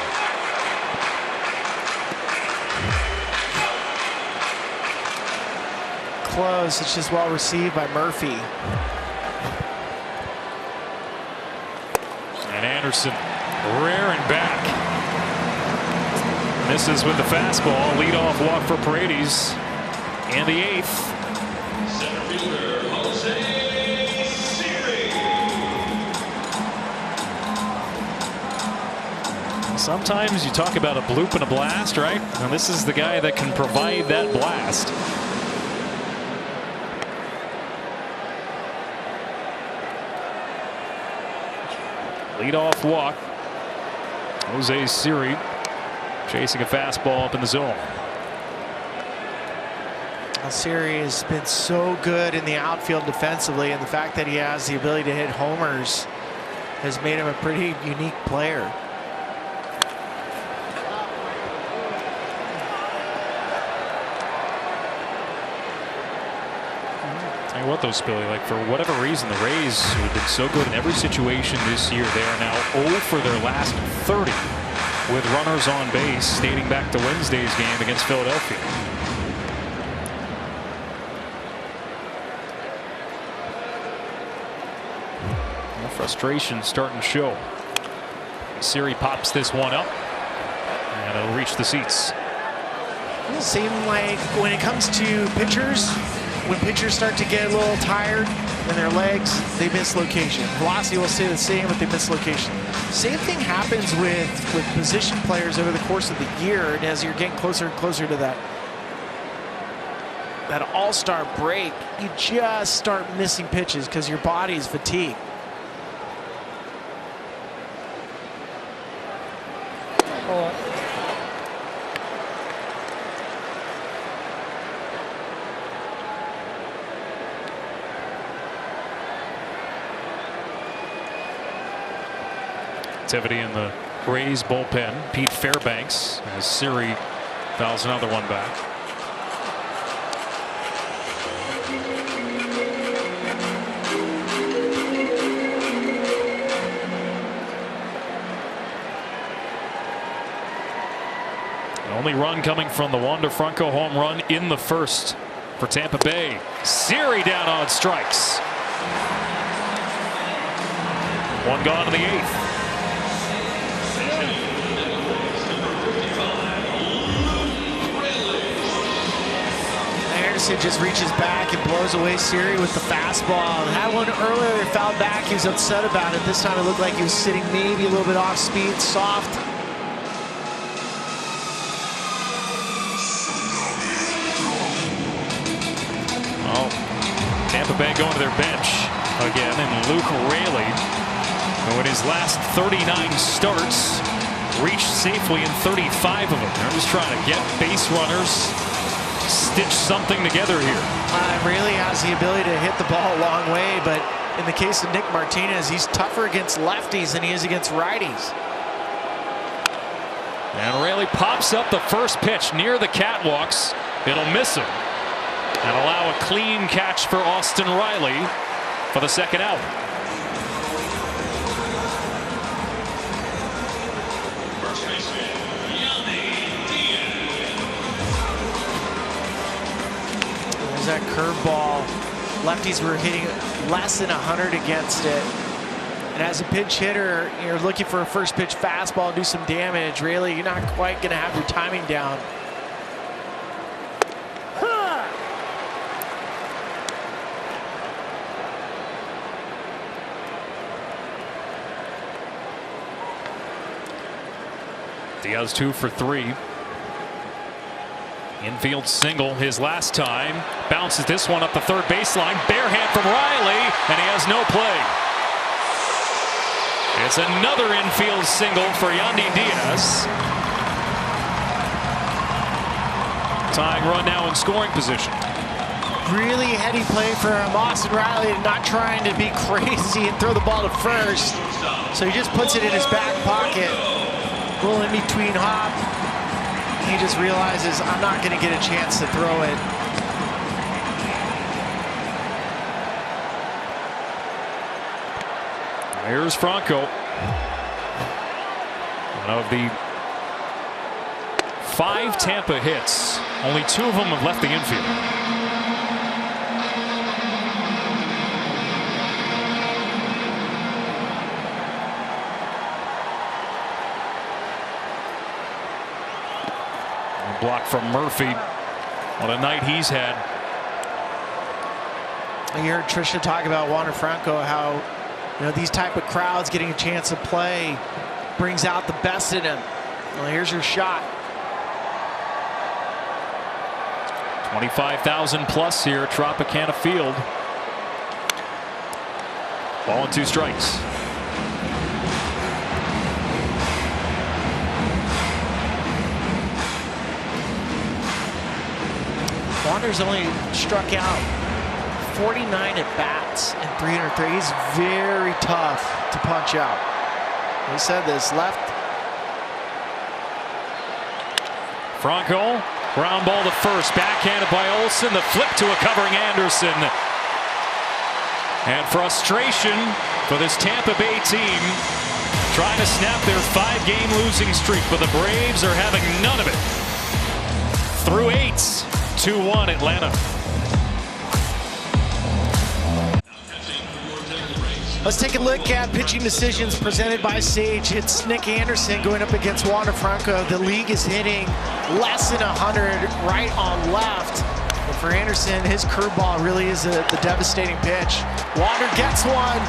Close. It's just well received by Murphy. And Anderson rearing back. Misses with the fastball. Leadoff walk for Paredes in the 8th. Center fielder Jose Siri. Sometimes you talk about a bloop and a blast, right? And this is the guy that can provide that blast. Leadoff walk. Jose Siri chasing a fastball up in the zone. Siri has been so good in the outfield defensively, and the fact that he has the ability to hit homers has made him a pretty unique player. Tell you what though, Spilly, like for whatever reason, the Rays, who have been so good in every situation this year, they are now 0 for their last 30 with runners on base, dating back to Wednesday's game against Philadelphia. More frustration starting to show. Siri pops this one up, and it'll reach the seats. It seems like when it comes to pitchers, when pitchers start to get a little tired in their legs, they miss location. Velocity will stay the same, but they miss location. Same thing happens with position players over the course of the year, and as you're getting closer and closer to that all-star break, you just start missing pitches because your body is fatigued. Activity in the Rays bullpen. Pete Fairbanks as Siri fouls another one back. The only run coming from the Wander Franco home run in the first for Tampa Bay. Siri down on strikes. One gone in the 8th. Anderson just reaches back and blows away Siri with the fastball. Had one earlier, fouled back. He was upset about it. This time it looked like he was sitting maybe a little bit off speed, soft. Oh, Tampa Bay going to their bench again, and Luke Raley, who in his last 39 starts reached safely in 35 of them. They're just trying to get base runners, stitch something together here. Raley has the ability to hit the ball a long way, but in the case of Nick Martinez, he's tougher against lefties than he is against righties. And Raley pops up the first pitch near the catwalks. It'll miss him and allow a clean catch for Austin Riley for the second out. There's that curveball. Lefties were hitting less than 100 against it. And as a pinch hitter, you're looking for a first pitch fastball, do some damage. Really, you're not quite going to have your timing down. Diaz 2 for 3. Infield single his last time. Bounces this one up the third baseline. Bare hand from Riley, and he has no play. It's another infield single for Yandy Diaz. Tying run now in scoring position. Really heady play for Austin Riley, not trying to be crazy and throw the ball to first. So he just puts it in his back pocket. A little in between hop. He just realizes, I'm not going to get a chance to throw it. Here's Franco. One of the 5 Tampa hits. Only 2 of them have left the infield. Block from Murphy. What a night he's had. You heard Trisha talk about Wander Franco, how these type of crowds getting a chance to play brings out the best in him. Well, here's your shot. 25,000 plus here at Tropicana Field. Ball and 2 strikes. Wander's only struck out 49 at bats and 303. He's very tough to punch out. We said this, left. Franco, ground ball to first, backhanded by Olsen, the flip to a covering Anderson. And frustration for this Tampa Bay team, trying to snap their 5-game losing streak, but the Braves are having none of it. Through 8, 2-1 Atlanta. Let's take a look at pitching decisions presented by Sage. It's Nick Anderson going up against Wander Franco. The league is hitting less than 100 right on left. But for Anderson, his curveball really is the devastating pitch. Wander gets one.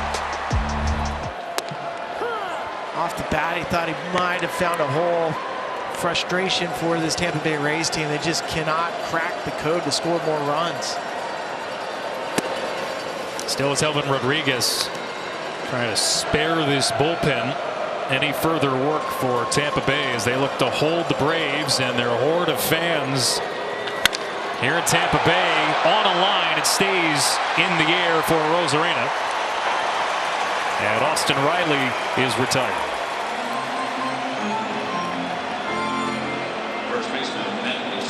Off the bat, he thought he might have found a hole. Frustration for this Tampa Bay Rays team. They just cannot crack the code to score more runs. Still is Elvin Rodriguez trying to spare this bullpen any further work for Tampa Bay as they look to hold the Braves and their horde of fans here in Tampa Bay on a line. It stays in the air for Rosarena. And Austin Riley is retired.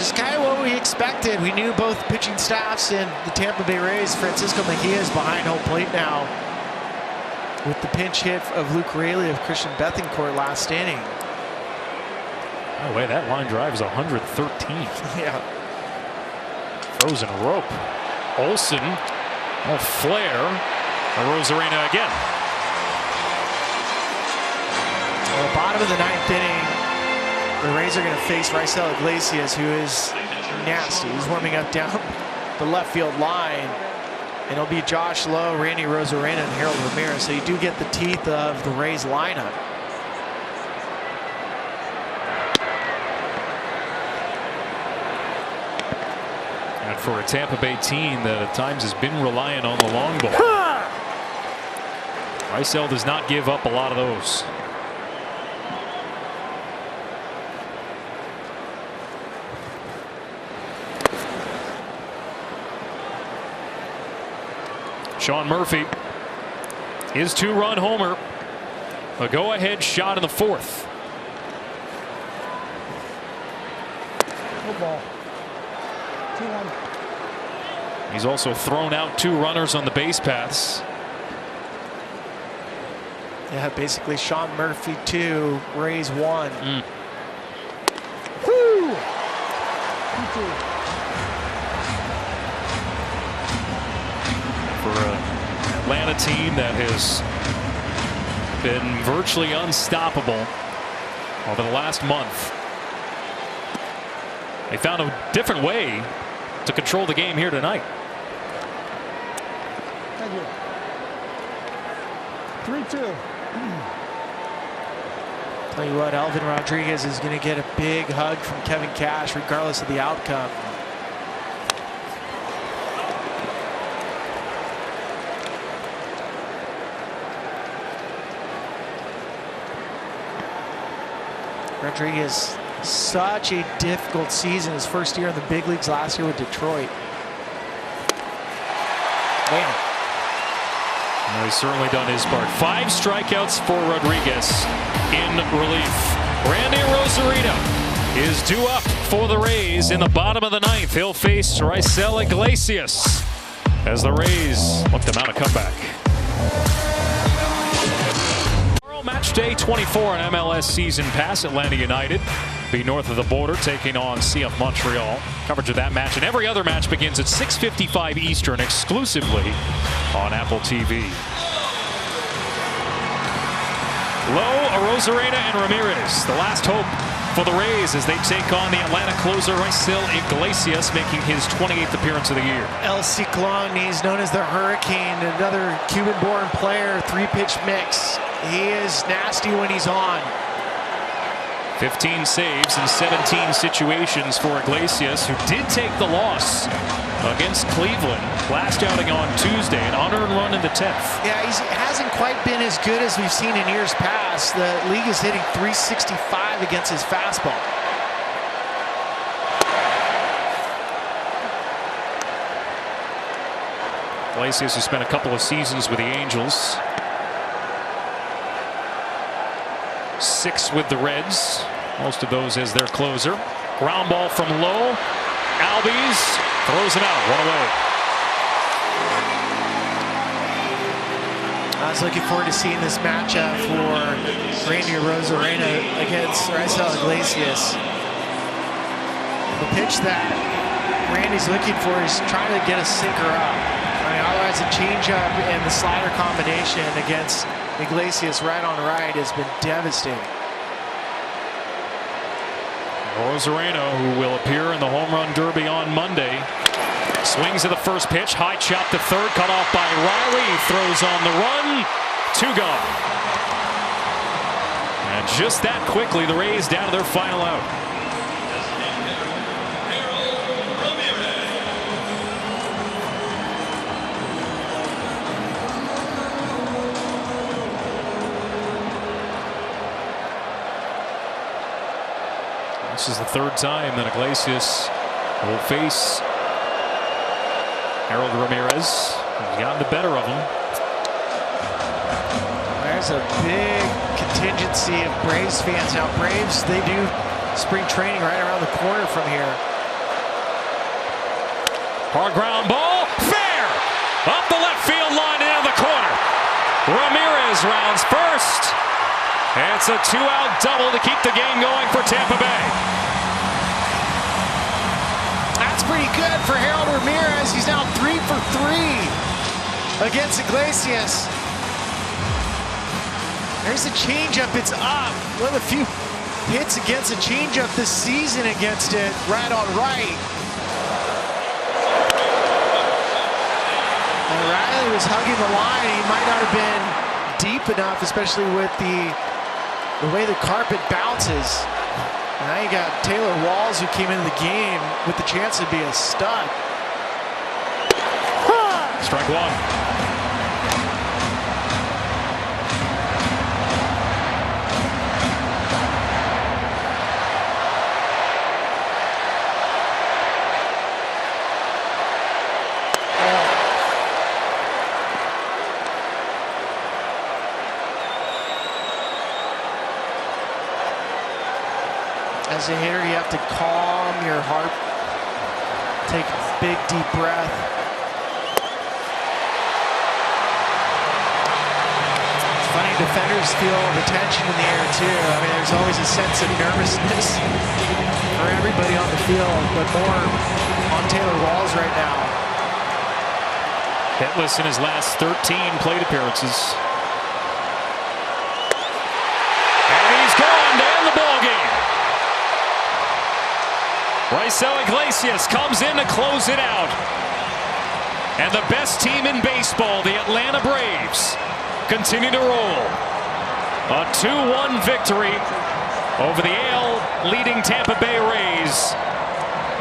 It's kind of what we expected. We knew both pitching staffs and the Tampa Bay Rays. Francisco Mejia is behind home plate now with the pinch hit of Luke Raley of Christian Bethancourt last inning. Oh, wait, that line drive is 113. Yeah. Frozen rope. Olsen, a flare. Rosarena again. At the bottom of the 9th inning, the Rays are going to face Raisel Iglesias, who is nasty. He's warming up down the left field line. And it'll be Josh Lowe, Randy Rosarena, and Harold Ramirez. So you do get the teeth of the Rays lineup. And for a Tampa Bay team that at times has been reliant on the long ball, Raisel does not give up a lot of those. Sean Murphy, his 2-run homer, a go-ahead shot in the 4th. Good ball. 2-1. He's also thrown out 2 runners on the base paths. Yeah, basically Sean Murphy 2, Rays 1. Woo! 2-2. For an Atlanta team that has been virtually unstoppable over the last month, they found a different way to control the game here tonight. Thank you. 3-2. Tell you what, Elvin Rodriguez is going to get a big hug from Kevin Cash regardless of the outcome. Rodriguez, such a difficult season. His first year in the big leagues last year with Detroit. Man. Well, he's certainly done his part. 5 strikeouts for Rodriguez in relief. Randy Rosarena is due up for the Rays in the bottom of the 9th. He'll face Raisel Iglesias as the Rays look to mount a comeback. Match day 24 on MLS Season Pass. Atlanta United be north of the border taking on CF Montreal. Coverage of that match and every other match begins at 6:55 Eastern exclusively on Apple TV. Lowe, Rosarena, and Ramirez, the last hope for the Rays as they take on the Atlanta closer Raisel Iglesias, making his 28th appearance of the year. El Ciclón, he's known as the Hurricane, another Cuban-born player, 3-pitch mix. He is nasty when he's on. 15 saves in 17 situations for Iglesias, who did take the loss against Cleveland last outing on Tuesday, an unearned run in the 10th. Yeah, he hasn't quite been as good as we've seen in years past. The league is hitting .365 against his fastball. Iglesias, who spent a couple of seasons with the Angels. 6 with the Reds, most of those as their closer. Ground ball from Lowe. Albies throws it out, 1 away. I was looking forward to seeing this matchup for Randy Arozarena against Raisel Iglesias. The pitch that Randy's looking for is trying to get a sinker up. I mean, otherwise, a changeup and the slider combination against Iglesias right on right has been devastating. Arozarena, who will appear in the Home Run Derby on Monday, swings at the first pitch, high chop to third, cut off by Riley, throws on the run, 2 gone. And just that quickly, the Rays down to their final out. This is the 3rd time that Iglesias will face Harold Ramirez. He's gotten the better of him. There's a big contingency of Braves fans. Now, Braves, they do spring training right around the corner from here. Hard ground ball, fair! Up the left field line into the corner. Ramirez rounds first. It's a 2-out double to keep the game going for Tampa Bay. That's pretty good for Harold Ramirez. He's now 3 for 3 against Iglesias. There's a changeup. It's up. One of the few hits against a changeup this season against it. Right on right. And Riley was hugging the line. He might not have been deep enough, especially with the way the carpet bounces. Now you got Taylor Walls, who came into the game with the chance to be a stud. Strike 1. As a hitter, you have to calm your heart, take a big, deep breath. It's funny, defenders feel the tension in the air, too. I mean, there's always a sense of nervousness for everybody on the field, but more on Taylor Walls right now. Hitless in his last 13 plate appearances. And he's gone to end the ball game. Raisel Iglesias comes in to close it out. And the best team in baseball, the Atlanta Braves, continue to roll. A 2-1 victory over the AL-leading Tampa Bay Rays.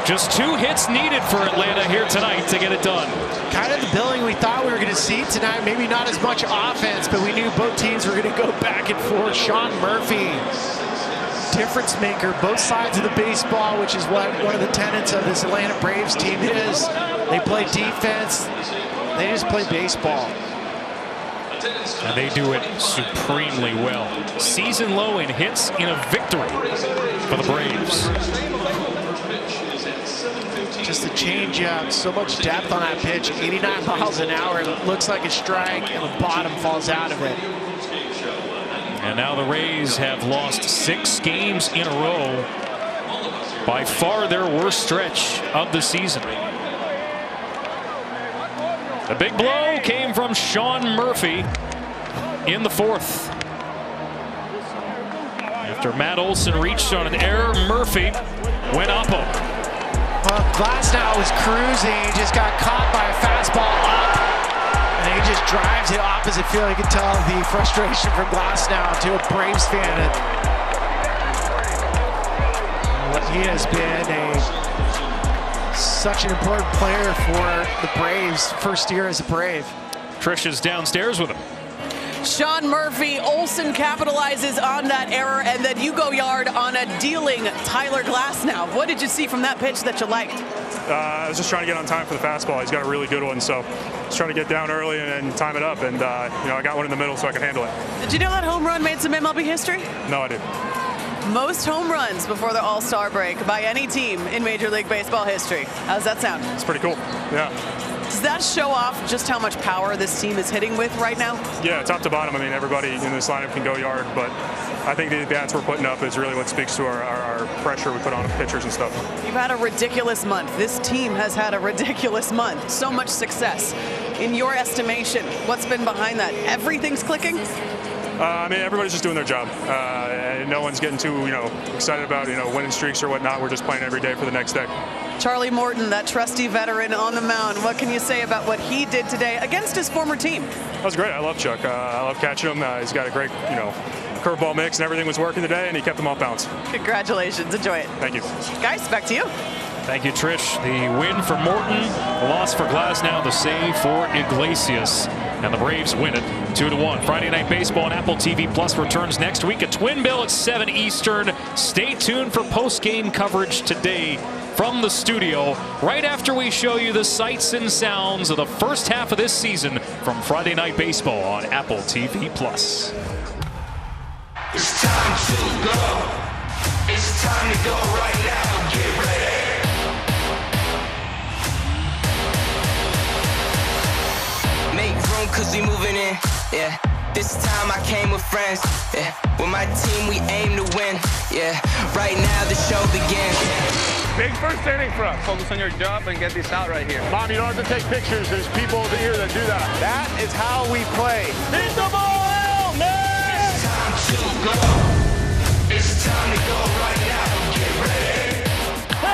Just 2 hits needed for Atlanta here tonight to get it done. Kind of the billing we thought we were going to see tonight. Maybe not as much offense, but we knew both teams were going to go back and forth. Sean Murphy, difference maker, both sides of the baseball, which is what one of the tenets of this Atlanta Braves team is. They play defense. They just play baseball. And they do it supremely well. Season low in hits in a victory for the Braves. Just the changeup, so much depth on that pitch, 89 miles an hour. It looks like a strike, and the bottom falls out of it. And now the Rays have lost 6 games in a row. By far their worst stretch of the season. The big blow came from Sean Murphy in the 4th. After Matt Olson reached on an error, Murphy went up him. Well, Glasnow was cruising. He just got caught by a fastball up. And he just drives it opposite field. You can tell the frustration from Glasnow to a Braves fan. And he has been such an important player for the Braves. First year as a Brave. Trish is downstairs with him. Sean Murphy, Olson capitalizes on that error, and then you go yard on a dealing Tyler Glasnow. What did you see from that pitch that you liked? I was just trying to get on time for the fastball. He's got a really good one, so just trying to get down early and time it up. And you know, I got one in the middle so I could handle it. Did you know that home run made some MLB history? No, I didn't. Most home runs before the All-Star break by any team in Major League Baseball history. How's that sound? It's pretty cool. Yeah. Does that show off just how much power this team is hitting with right now? Yeah, top to bottom. I mean, everybody in this lineup can go yard, but I think the bats we're putting up is really what speaks to our pressure we put on pitchers and stuff. You've had a ridiculous month. This team has had a ridiculous month. So much success. In your estimation, what's been behind that? Everything's clicking? I mean, everybody's just doing their job. No one's getting too, excited about, winning streaks or whatnot. We're just playing every day for the next day. Charlie Morton, that trusty veteran on the mound. What can you say about what he did today against his former team? That was great. I love Chuck. I love catching him. He's got a great, curveball mix, and everything was working today, and he kept them off balance. Congratulations. Enjoy it. Thank you. Guys, back to you. Thank you, Trish. The win for Morton, the loss for Glasnow, the save for Iglesias. And the Braves win it 2-1. Friday Night Baseball on Apple TV Plus returns next week at Twin Bill at 7 Eastern. Stay tuned for post-game coverage today from the studio, right after we show you the sights and sounds of the first half of this season from Friday Night Baseball on Apple TV Plus. It's time to go. It's time to go right now. Get ready. Make room cause we moving in, yeah. This time I came with friends, yeah. With my team we aim to win, yeah. Right now the show begins. Big first inning for us. Focus on your job and get this out right here. Mom, you don't have to take pictures. There's people over here that do that. That is how we play. Hit the ball, man! It's time to go. It's time to go right now. Get ready.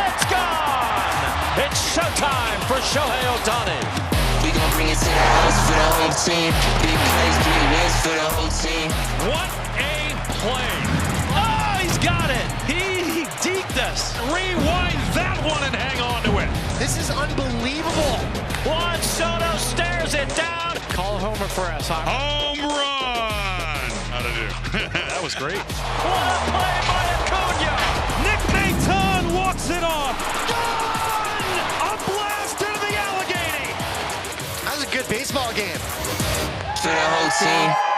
It's gone! It's showtime for Shohei Ohtani. We gon' bring it to the house for the home team. Big plays, big wins for the whole team. What a play! Oh, he's got it! He deked us. Rewind that one and hang on to it. This is unbelievable. Juan Soto stares it down. Call homer for us, huh? Home run! How'd I do? That was great. What a play by Acuna! Nick Maton walks it off. Gone! A blast into the Allegheny. That was a good baseball game. For the whole team.